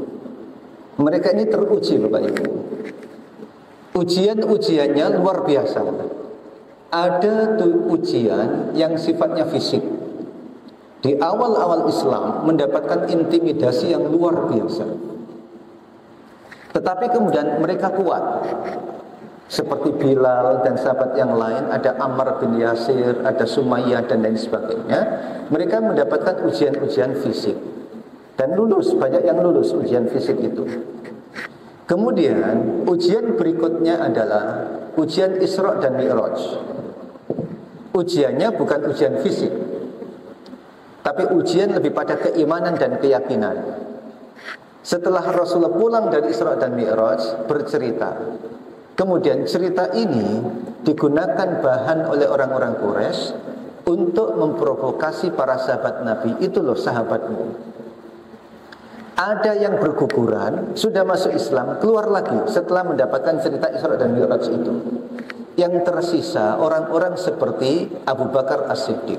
Mereka ini teruji Bapak Ibu. Ujian-ujiannya luar biasa. Ada ujian yang sifatnya fisik. Di awal-awal Islam mendapatkan intimidasi yang luar biasa. Tetapi kemudian mereka kuat. Seperti Bilal dan sahabat yang lain, ada Ammar bin Yasir, ada Sumayyah dan lain sebagainya. Mereka mendapatkan ujian-ujian fisik. Dan lulus, banyak yang lulus ujian fisik itu. Kemudian ujian berikutnya adalah ujian Isra dan Mi'raj. Ujiannya bukan ujian fisik, tapi ujian lebih pada keimanan dan keyakinan. Setelah Rasulullah pulang dari Isra dan Mi'raj bercerita. Kemudian cerita ini digunakan bahan oleh orang-orang Quraisy untuk memprovokasi para sahabat Nabi. Itu loh sahabatmu. Ada yang berguguran, sudah masuk Islam, keluar lagi setelah mendapatkan cerita Isra dan Mi'raj itu. Yang tersisa orang-orang seperti Abu Bakar As-Siddiq.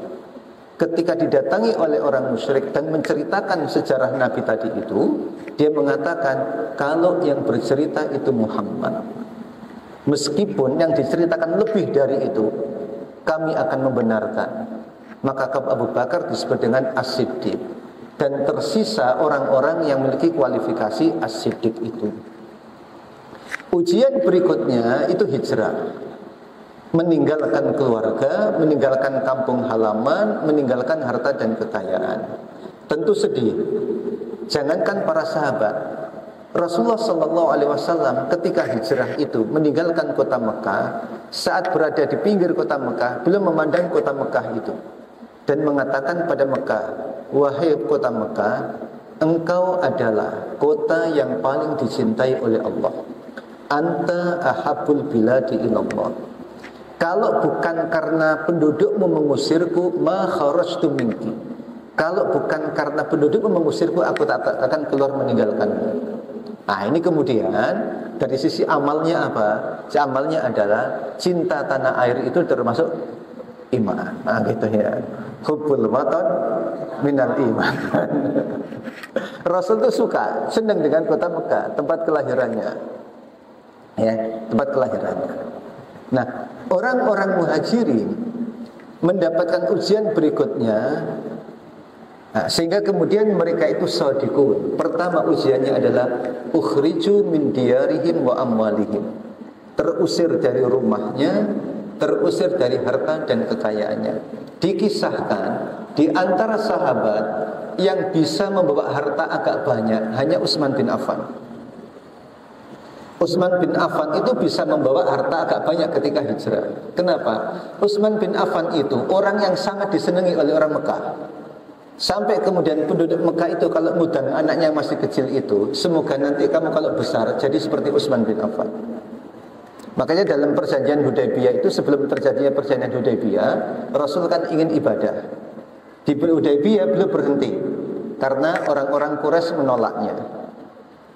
Ketika didatangi oleh orang musyrik dan menceritakan sejarah Nabi tadi itu, dia mengatakan kalau yang bercerita itu Muhammad, meskipun yang diceritakan lebih dari itu, kami akan membenarkan. Maka Abu Bakar disebut dengan As-Siddiq. Dan tersisa orang-orang yang memiliki kualifikasi As-Siddiq itu. Ujian berikutnya itu hijrah. meninggalkan keluarga, meninggalkan kampung halaman, meninggalkan harta dan kekayaan. Tentu sedih. Jangankan para sahabat, Rasulullah Shallallahu Alaihi Wasallam ketika hijrah itu meninggalkan kota Mekah, saat berada di pinggir kota Mekah, beliau memandang kota Mekah itu dan mengatakan pada Mekah, wahai kota Mekah, engkau adalah kota yang paling dicintai oleh Allah. Anta ahabbul biladi ilallah. Kalau bukan karena pendudukmu mengusirku, ma kharajtu minki. Kalau bukan karena pendudukmu mengusirku, aku tak akan keluar meninggalkanmu. Nah, ini kemudian dari sisi amalnya apa? Amalnya adalah cinta tanah air itu termasuk iman. Nah, gitu ya. Hubbul watan minal iman. Rasul itu suka, senang dengan kota Mekah, tempat kelahirannya. Ya, tempat kelahirannya. Nah, orang-orang muhajirin mendapatkan ujian berikutnya. Nah, sehingga kemudian mereka itu shadiqun. Pertama ujiannya adalah ukhriju min diyarihim wa amwalihim. Terusir dari rumahnya, terusir dari harta dan kekayaannya. Dikisahkan di antara sahabat yang bisa membawa harta agak banyak hanya Utsman bin Affan. Utsman bin Affan itu bisa membawa harta agak banyak ketika hijrah. Kenapa? Utsman bin Affan itu orang yang sangat disenangi oleh orang Mekah. Sampai kemudian penduduk Mekah itu kalau mudang anaknya yang masih kecil itu, semoga nanti kamu kalau besar jadi seperti Utsman bin Affan. Makanya dalam perjanjian Hudaybiyah itu, sebelum terjadinya perjanjian Hudaybiyah, Rasul kan ingin ibadah. Di Hudaybiyah beliau berhenti karena orang-orang Quraisy menolaknya.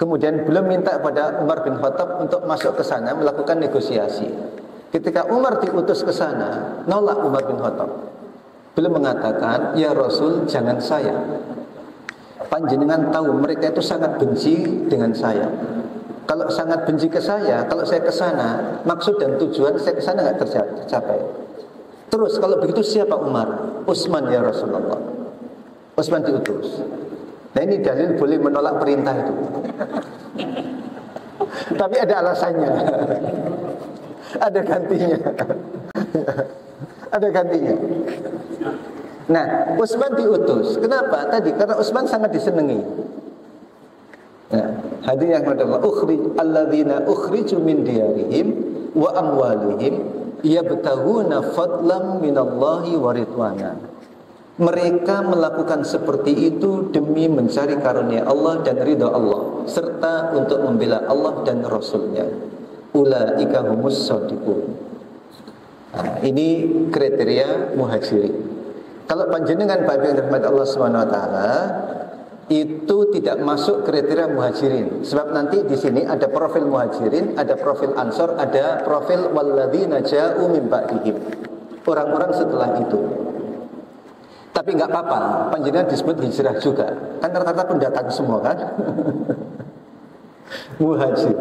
Kemudian beliau minta pada Umar bin Khattab untuk masuk ke sana melakukan negosiasi. Ketika Umar diutus ke sana, nolak Umar bin Khattab. Beliau mengatakan, ya Rasul, jangan saya. Panjenengan tahu mereka itu sangat benci dengan saya. Kalau sangat benci ke saya, kalau saya ke sana, maksud dan tujuan saya ke sana nggak tercapai. Terus kalau begitu siapa Umar? Utsman ya Rasulullah. Utsman diutus. Nah, ini dalil boleh menolak perintah itu. Tapi ada alasannya. Ada gantinya. Ada gantinya. Nah, Utsman diutus. Kenapa? Tadi karena Utsman sangat disenangi. Nah, hadirin yang Allah, alladzina ukhriju min diyarihim wa amwalihim yabtaghuna fadlan minallahi wa ridwana. Mereka melakukan seperti itu demi mencari karunia Allah dan ridha Allah, serta untuk membela Allah dan Rasulnya. Ulaika humus shadiqun. Nah, ini kriteria muhajirin. Kalau panjenengan Bapak yang dirahmati Allah Subhanahu wa taala, itu tidak masuk kriteria muhajirin. Sebab nanti di sini ada profil muhajirin, ada profil ansor, ada profil walladzina ja'u min ba'dihim. Orang-orang setelah itu. Tapi enggak apa-apa, panjenengan disebut hijrah juga. Kan rata-rata pendatang semua kan? Muhajir.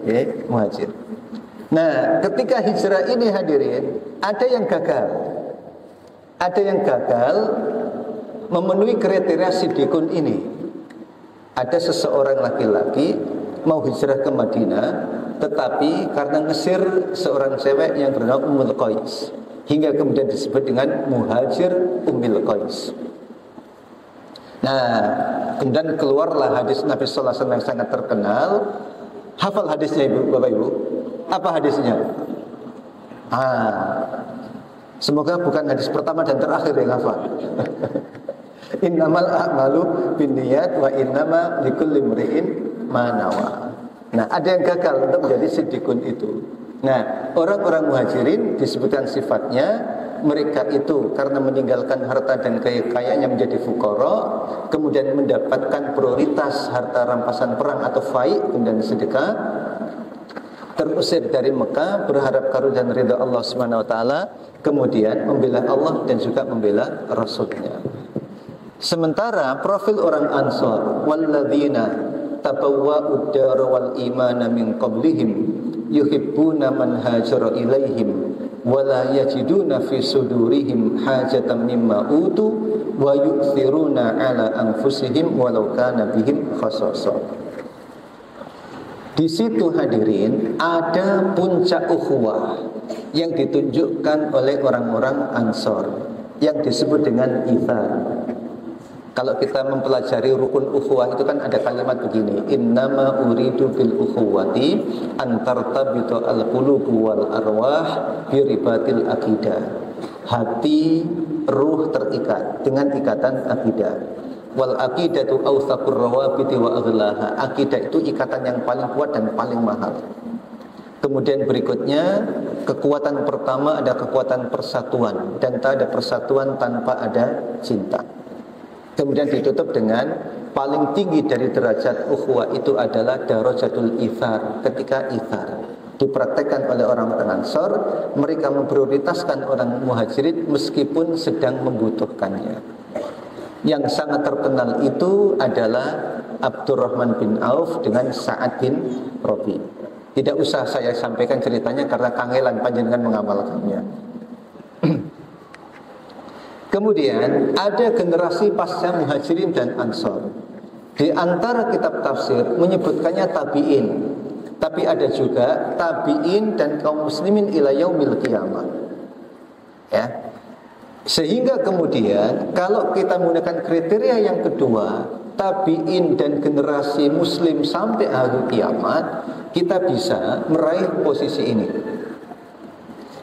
Ya, muhajir. Nah, ketika hijrah ini hadirin, ada yang gagal. Ada yang gagal memenuhi kriteria siddiqun ini. Ada seseorang laki-laki mau hijrah ke Madinah, tetapi karena ngesir seorang cewek yang bernama Ummul Qais, hingga kemudian disebut dengan muhajir Ummul Qais. Nah, kemudian keluarlah hadis Nabi sallallahu alaihi wasallam yang sangat terkenal. Hafal hadisnya Ibu, Bapak Ibu? Apa hadisnya? Semoga bukan hadis pertama dan terakhir yang hafal. Innamal a'malu binniyat wa innama likulli imri'in ma nawa. Nah, ada yang gagal untuk menjadi siddiqun itu. Nah, orang-orang muhajirin disebutkan sifatnya, mereka itu karena meninggalkan harta dan kekayaannya menjadi fuqara, kemudian mendapatkan prioritas harta rampasan perang atau fai, kemudian sedekah, terusir dari Mekah, berharap karunia dan ridha Allah Subhanahu wa taala, kemudian membela Allah dan juga membela Rasulnya. Sementara profil orang Ansar, walladzina tabawwa'ud dar wal imana min qablihim yuhibbuna man hajara ilaihim wa la yajiduna fi sudurihim hajatan mimma utu wa yu'thiruna ala anfusihim walau kana bihim khasasah. Di situ hadirin ada puncak ukhuwah, yang ditunjukkan oleh orang-orang Ansor yang disebut dengan ithar. Kalau kita mempelajari rukun ukhuwah itu kan ada kalimat begini, innama uridu bil ukhuwati antartabitu al-qulubu wal arwah biribatil akidah. Hati, ruh terikat dengan ikatan akidah. Wal akidatu awthaqur rawabiti wa aghlaha. Akidah itu ikatan yang paling kuat dan paling mahal. Kemudian berikutnya, kekuatan pertama ada kekuatan persatuan, dan tak ada persatuan tanpa ada cinta. Kemudian ditutup dengan paling tinggi dari derajat ukhuwah itu adalah darajatul ithar. Ketika ithar dipraktekkan oleh orang-orang Ansor, mereka memprioritaskan orang Muhajirin meskipun sedang membutuhkannya. Yang sangat terkenal itu adalah Abdurrahman bin Auf dengan Sa'ad bin Rabi. Tidak usah saya sampaikan ceritanya karena kangelan panjenengan mengamalkannya. Kemudian ada generasi pasca Muhajirin dan Ansor. Di antara kitab tafsir menyebutkannya tabi'in, tapi ada juga tabi'in dan kaum muslimin ila yaumil qiyamah. Ya. Sehingga kemudian kalau kita menggunakan kriteria yang kedua, tabi'in dan generasi muslim sampai hari kiamat, kita bisa meraih posisi ini.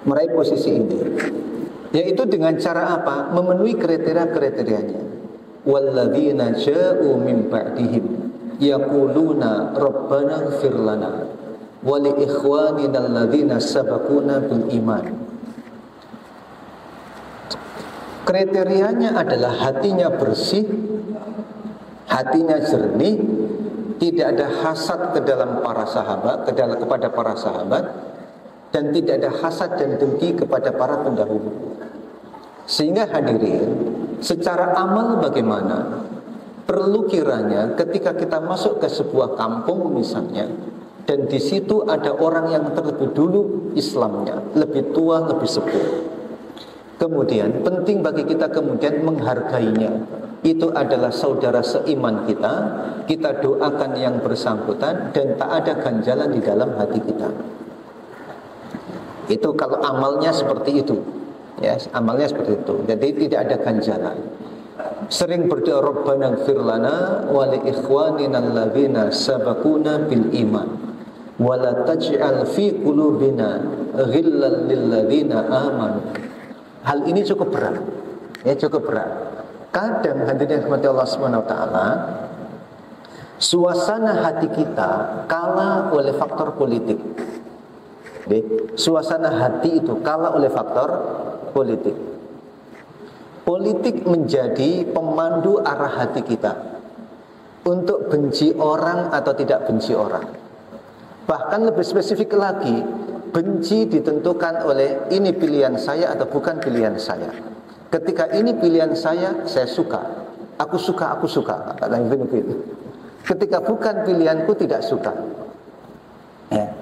Meraih posisi ini. Yaitu dengan cara apa? Memenuhi kriteria-kriterianya. Walladzina ja'u min ba'dihim yaquluna rabbana ighfir lana wa li ikhwanina alladzina sabaquna bil iman. Kriterianya adalah hatinya bersih, hatinya jernih, tidak ada hasad ke dalam para sahabat, kepada para sahabat, dan tidak ada hasad dan dengki kepada para pendahulu. Sehingga hadirin, secara amal bagaimana? Perlu kiranya ketika kita masuk ke sebuah kampung misalnya, dan di situ ada orang yang terlebih dulu Islamnya, lebih tua, lebih sepuh. Kemudian penting bagi kita kemudian menghargainya. Itu adalah saudara seiman kita. Kita doakan yang bersangkutan dan tak ada ganjalan di dalam hati kita. Itu kalau amalnya seperti itu. Ya, amalnya seperti itu. Jadi tidak ada ganjalan. Sering berdoa Rabbana ighfir lana wa li ikhwanina alladzina sabaquna bil iman wa la taj'al fi qulubina ghillan lil ladzina amanu. Hal ini cukup berat. Ya, cukup berat. Kadang hadirin rahmati Allah Subhanahu wa taala, suasana hati kita kalah oleh faktor politik. Suasana hati itu kalah oleh faktor politik. Politik menjadi pemandu arah hati kita untuk benci orang atau tidak benci orang. Bahkan lebih spesifik lagi, benci ditentukan oleh ini pilihan saya atau bukan pilihan saya. Ketika ini pilihan saya suka. Aku suka. Ketika bukan pilihanku, tidak suka. Ya.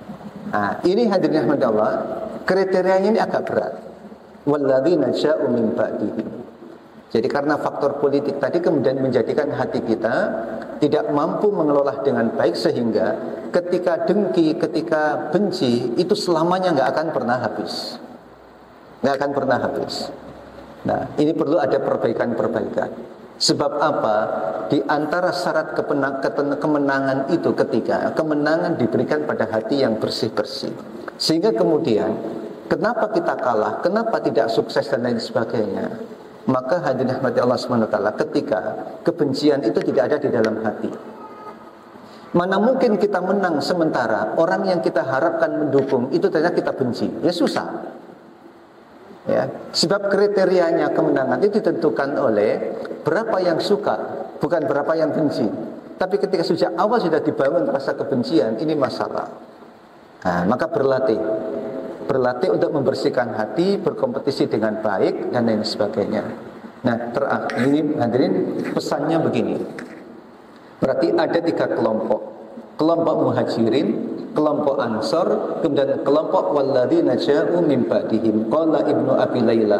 Nah, ini hadirin rahmatullah, kriterianya ini agak berat. Walladzina ja'u min ba'dihim. Jadi karena faktor politik tadi kemudian menjadikan hati kita tidak mampu mengelola dengan baik, sehingga ketika dengki, ketika benci itu selamanya nggak akan pernah habis. Nggak akan pernah habis. Nah, ini perlu ada perbaikan-perbaikan. Sebab apa? Di antara syarat kemenangan itu ketika kemenangan diberikan pada hati yang bersih-bersih. Sehingga kemudian kenapa kita kalah, kenapa tidak sukses dan lain sebagainya. Maka hadirin rahmati Allah SWT, ketika kebencian itu tidak ada di dalam hati. Mana mungkin kita menang sementara orang yang kita harapkan mendukung itu ternyata kita benci. Ya susah. Ya, sebab kriterianya kemenangan itu ditentukan oleh berapa yang suka, bukan berapa yang benci. Tapi ketika sejak awal sudah dibangun rasa kebencian, ini masalah. Nah, maka berlatih untuk membersihkan hati, berkompetisi dengan baik dan lain sebagainya. Nah, terakhir ini hadirin, pesannya begini. Berarti ada 3 kelompok. Kelompok Muhajirin, kelompok Ansor, kemudian kelompok walladzina ja'u min ba'dihim. Qala Ibnu Abi Laila,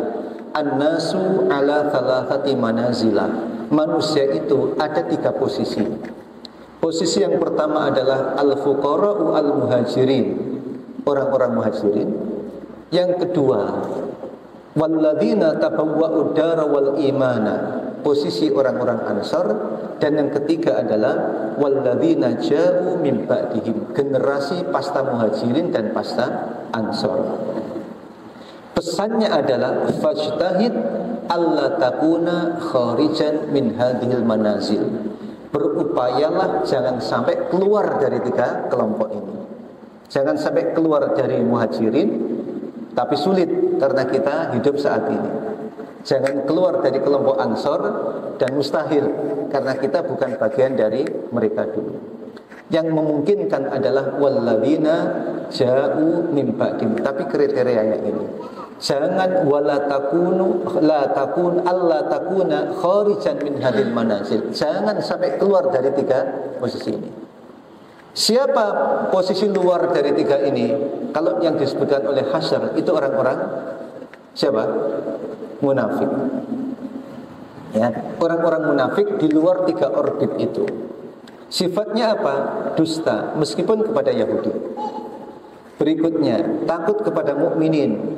an-nasu ala thalathati manazila. Manusia itu ada 3 posisi. Posisi yang pertama adalah al-fuqara'u al-muhajirin, orang-orang muhajirin. Yang kedua, walladzina tabawwa'ud dara wal imana, posisi orang-orang Ansor. Dan yang ketiga adalah walladzina ja'u min ba'dihim, generasi pasca Muhajirin dan pasca Ansor. Pesannya adalah fajtahid alla takuna kharijan min hadhil manazil. Berupayalah jangan sampai keluar dari tiga kelompok ini. Jangan sampai keluar dari Muhajirin, tapi sulit karena kita hidup saat ini. Jangan keluar dari kelompok Ansor, dan mustahil karena kita bukan bagian dari mereka dulu. Yang memungkinkan adalah walladzina ja'u min ba'dim, tapi kriterianya ini. Jangan wala takunu la takun alla takuna kharijan min hadil manazil. Jangan sampai keluar dari tiga posisi ini. Siapa posisi luar dari tiga ini? Kalau yang disebutkan oleh Hasyr itu orang-orang siapa? Munafik. Ya, orang-orang munafik di luar tiga orbit itu. Sifatnya apa? Dusta, meskipun kepada Yahudi. Berikutnya, takut kepada mukminin.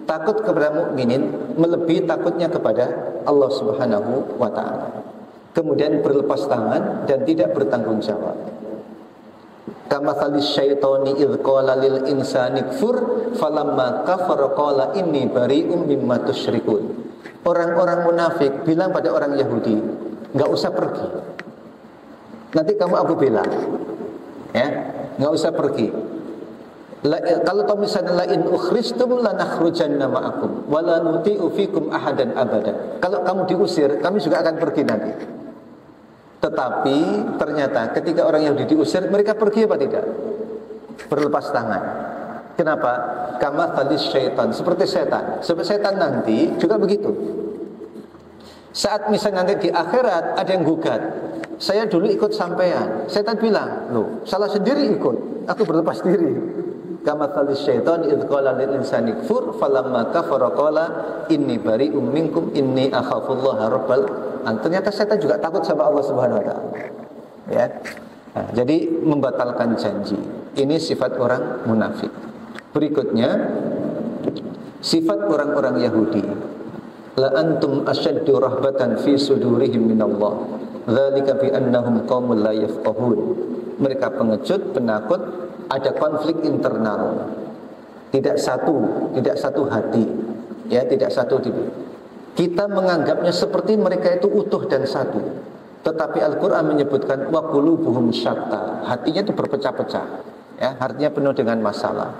Takut kepada mukminin melebihi takutnya kepada Allah Subhanahu wa taala. Kemudian berlepas tangan dan tidak bertanggung jawab. Kamathalis syaitani idz qala lil insani kfur falamma kafara qala inni bari'um mimma tusyrikun. Orang-orang munafik bilang pada orang Yahudi, enggak usah pergi. Nanti kamu aku bela. Ya, enggak usah pergi. Kalau misalnya la in ukhrijtum lanakhrujanna ma'akum wa la nuti'u fikum ahadan abada. Kalau kamu diusir, kami juga akan pergi nanti. Tetapi ternyata ketika orang Yahudi diusir, mereka pergi apa tidak? Berlepas tangan. Kenapa? Kama thalis syaitan, seperti setan. Sebab setan nanti juga begitu. Saat misalnya nanti di akhirat ada yang gugat, saya dulu ikut sampean. Setan bilang, loh, salah sendiri ikut, aku berlepas diri. Kama thalis syaitan idz qala lil insani kfur falamma kafara qala inni bari'um minkum inni akhafullaha rabbal. Ternyata setan juga takut sama Allah Subhanahu wa taala. Ya. Nah, jadi membatalkan janji. Ini sifat orang munafik. Berikutnya sifat orang-orang Yahudi. La antum asyaddu rahbatan fi sudurihim minallah. Dzalika bi annahum qaumul la yafqahun. Mereka pengecut, penakut, ada konflik internal. Tidak satu hati. Ya, tidak satu hati. Kita menganggapnya seperti mereka itu utuh dan satu. Tetapi Al-Qur'an menyebutkan wa qulubuhum syatta. Hatinya itu berpecah-pecah. Ya, hatinya penuh dengan masalah.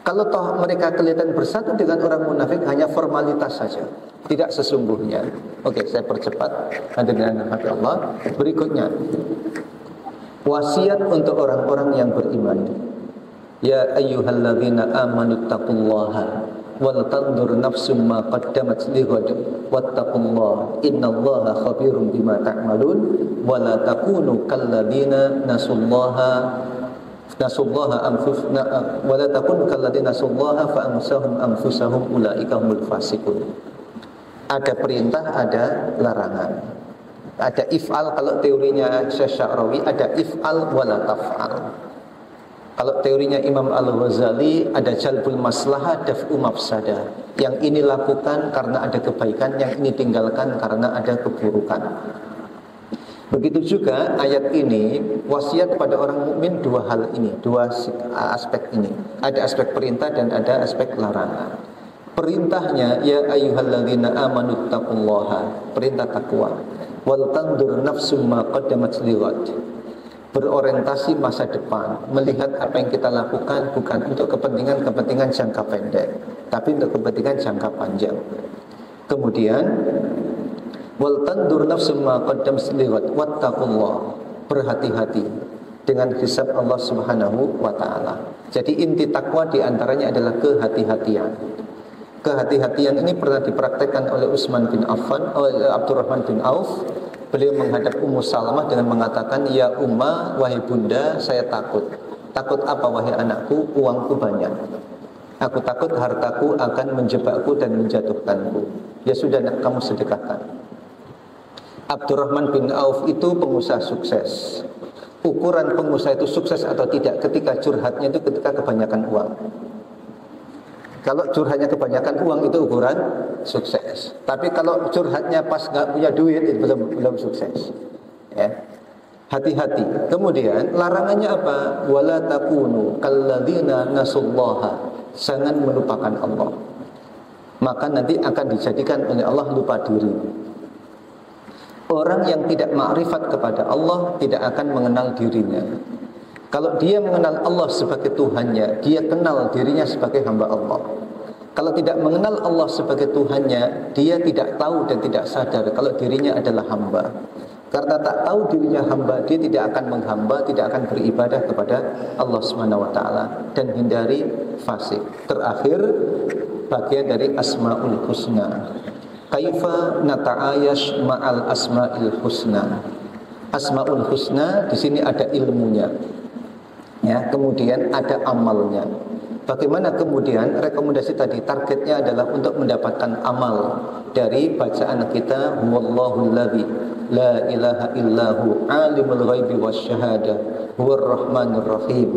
Kalau toh mereka kelihatan bersatu dengan orang munafik, hanya formalitas saja, tidak sesungguhnya. Oke, saya percepat. Hadirin hati Allah. Berikutnya, wasiat untuk orang-orang yang beriman. Ya ayyuhalladzina amanu taqullaha wal tandur nafsum ma qaddamat lighad wattaqullaha innallaha khabirum bima ta'malun wa la takunu kalladzina nasullaha anfusna wa la takunu kalladzina nasullaha fa ansahum anfusahum ulaika humul fasiqun. Ada perintah, ada larangan. Ada if'al, kalau teorinya Syekh Sya'rawi ada if'al wa la taf'al. Kalau teorinya Imam Al-Ghazali ada jalbul maslahah daf'u mafsadah. Yang ini lakukan karena ada kebaikan, yang ini tinggalkan karena ada keburukan. Begitu juga ayat ini wasiat pada orang mukmin dua hal ini, dua aspek ini. Ada aspek perintah dan ada aspek larangan. Perintahnya ya ayyuhalladzina amanu taqullaha, perintah takwa. Wal tandur nafsum ma qaddamat lighad. Berorientasi masa depan, melihat apa yang kita lakukan bukan untuk kepentingan jangka pendek, tapi untuk kepentingan jangka panjang. Kemudian wal tandur nafsum ma qaddamat lighad wattaqullah, berhati-hati dengan hisab Allah Subhanahu wa taala. Jadi inti takwa di antaranya adalah kehati-hatian. Kehati-hatian ini pernah dipraktekkan oleh Utsman bin Affan, oleh Abdurrahman bin Auf. Beliau menghadap Ummu Salamah dengan mengatakan, ya Umma, wahai bunda, saya takut. Takut apa wahai anakku? Uangku banyak. Aku takut hartaku akan menjebakku dan menjatuhkanku. Ya sudah, nak, kamu sedekahkan. Abdurrahman bin Auf itu pengusaha sukses. Ukuran pengusaha itu sukses atau tidak ketika curhatnya itu ketika kebanyakan uang. Kalau curhatnya kebanyakan uang itu ukuran sukses. Tapi kalau curhatnya pas nggak punya duit itu belum sukses. Ya. Hati-hati. Kemudian larangannya apa? Wala takunu kalladzina nasullaha. Jangan melupakan Allah. Maka nanti akan dijadikan oleh Allah lupa diri. Orang yang tidak makrifat kepada Allah tidak akan mengenal dirinya. Kalau dia mengenal Allah sebagai Tuhannya, dia kenal dirinya sebagai hamba Allah. Kalau tidak mengenal Allah sebagai Tuhannya, dia tidak tahu dan tidak sadar kalau dirinya adalah hamba. Karena tak tahu dirinya hamba, dia tidak akan menghamba, tidak akan beribadah kepada Allah SWT. Dan hindari fasik. Terakhir, bagian dari Asma'ul Husna. Kaifa nata'ayash ma'al Asma'il Husna. Asma'ul Husna di sini ada ilmunya. Ya, kemudian ada amalnya. Bagaimana kemudian rekomendasi tadi, targetnya adalah untuk mendapatkan amal dari bacaan kita Huwallahul ladzi la ilaha illahu alimul ghaibi wasyahadah huwar rahmanir rahim.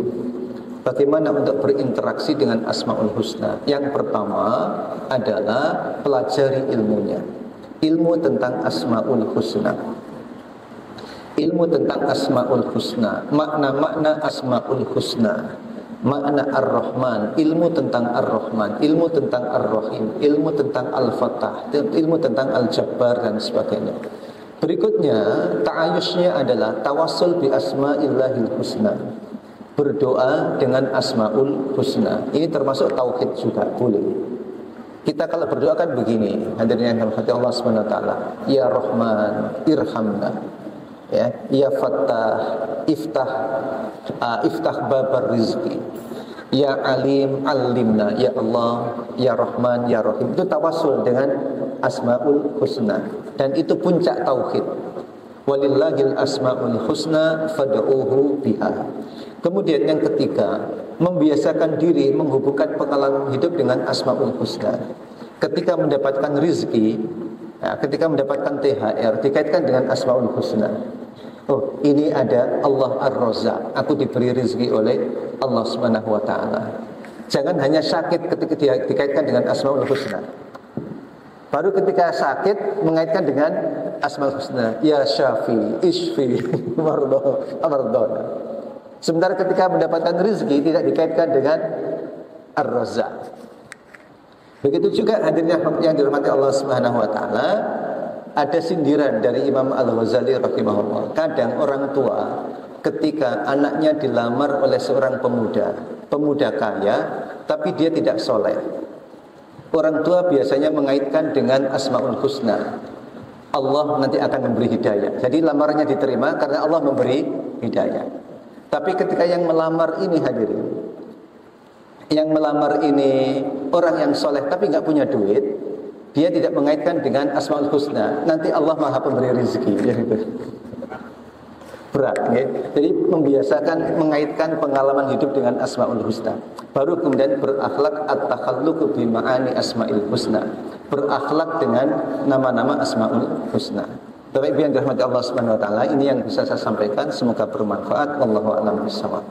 Bagaimana untuk berinteraksi dengan Asmaul Husna? Yang pertama adalah pelajari ilmunya. Ilmu tentang Asmaul Husna. Ilmu tentang Asmaul Husna, makna-makna Asmaul Husna, makna Ar-Rahman, ilmu tentang Ar-Rahman, ilmu tentang Ar-Rahim, ilmu tentang Al-Fatah, ilmu tentang Al-Jabbar dan sebagainya. Berikutnya, ta'ayusnya adalah tawassul bi asma'illahil husna. Berdoa dengan Asmaul Husna. Ini termasuk tauhid juga, boleh. Kita kalau berdoa kan begini, hadirin yang dirahmati Allah Subhanahu wa taala, ya Rahman, irhamna. Ya Fattah, iftah babar rizki. Ya Alim, alimna. Ya Allah, ya Rahman, ya Rahim. Itu tawassul dengan Asmaul Husna. Dan itu puncak tauhid. Walillahil asmaul husna fad'uhu biha. Kemudian yang ketiga, membiasakan diri menghubungkan pengalaman hidup dengan Asmaul Husna. Ketika mendapatkan rizki, ketika mendapatkan THR, dikaitkan dengan Asmaul Husna. Oh, ini ada Allah Ar-Razzaq. Aku diberi rezeki oleh Allah Subhanahu wa taala. Jangan hanya sakit ketika dikaitkan dengan Asmaul Husna. Baru ketika sakit mengaitkan dengan Asmaul Husna. Ya Syafi, Isfi, Mardona. Sementara ketika mendapatkan rezeki tidak dikaitkan dengan Ar-Razzaq. Begitu juga hadirin yang dirahmati Allah Subhanahu wa taala. Ada sindiran dari Imam Al-Ghazali rahimahullah. Kadang orang tua ketika anaknya dilamar oleh seorang pemuda kaya, tapi dia tidak soleh. Orang tua biasanya mengaitkan dengan Asmaul Husna. Allah nanti akan memberi hidayah. Jadi lamarannya diterima karena Allah memberi hidayah. Tapi ketika yang melamar ini hadirin, yang melamar ini orang yang soleh tapi nggak punya duit, dia tidak mengaitkan dengan Asmaul Husna. Nanti Allah Maha Pemberi rezeki. Berat, ya. Jadi membiasakan mengaitkan pengalaman hidup dengan Asmaul Husna. Baru kemudian berakhlak at-takhalluq bi ma'ani Asmaul Husna. Berakhlak dengan nama-nama Asmaul Husna. Bapak Ibu yang dirahmati Allah Subhanahu wa taala, ini yang bisa saya sampaikan, semoga bermanfaat. Wallahu a'lam bishawab.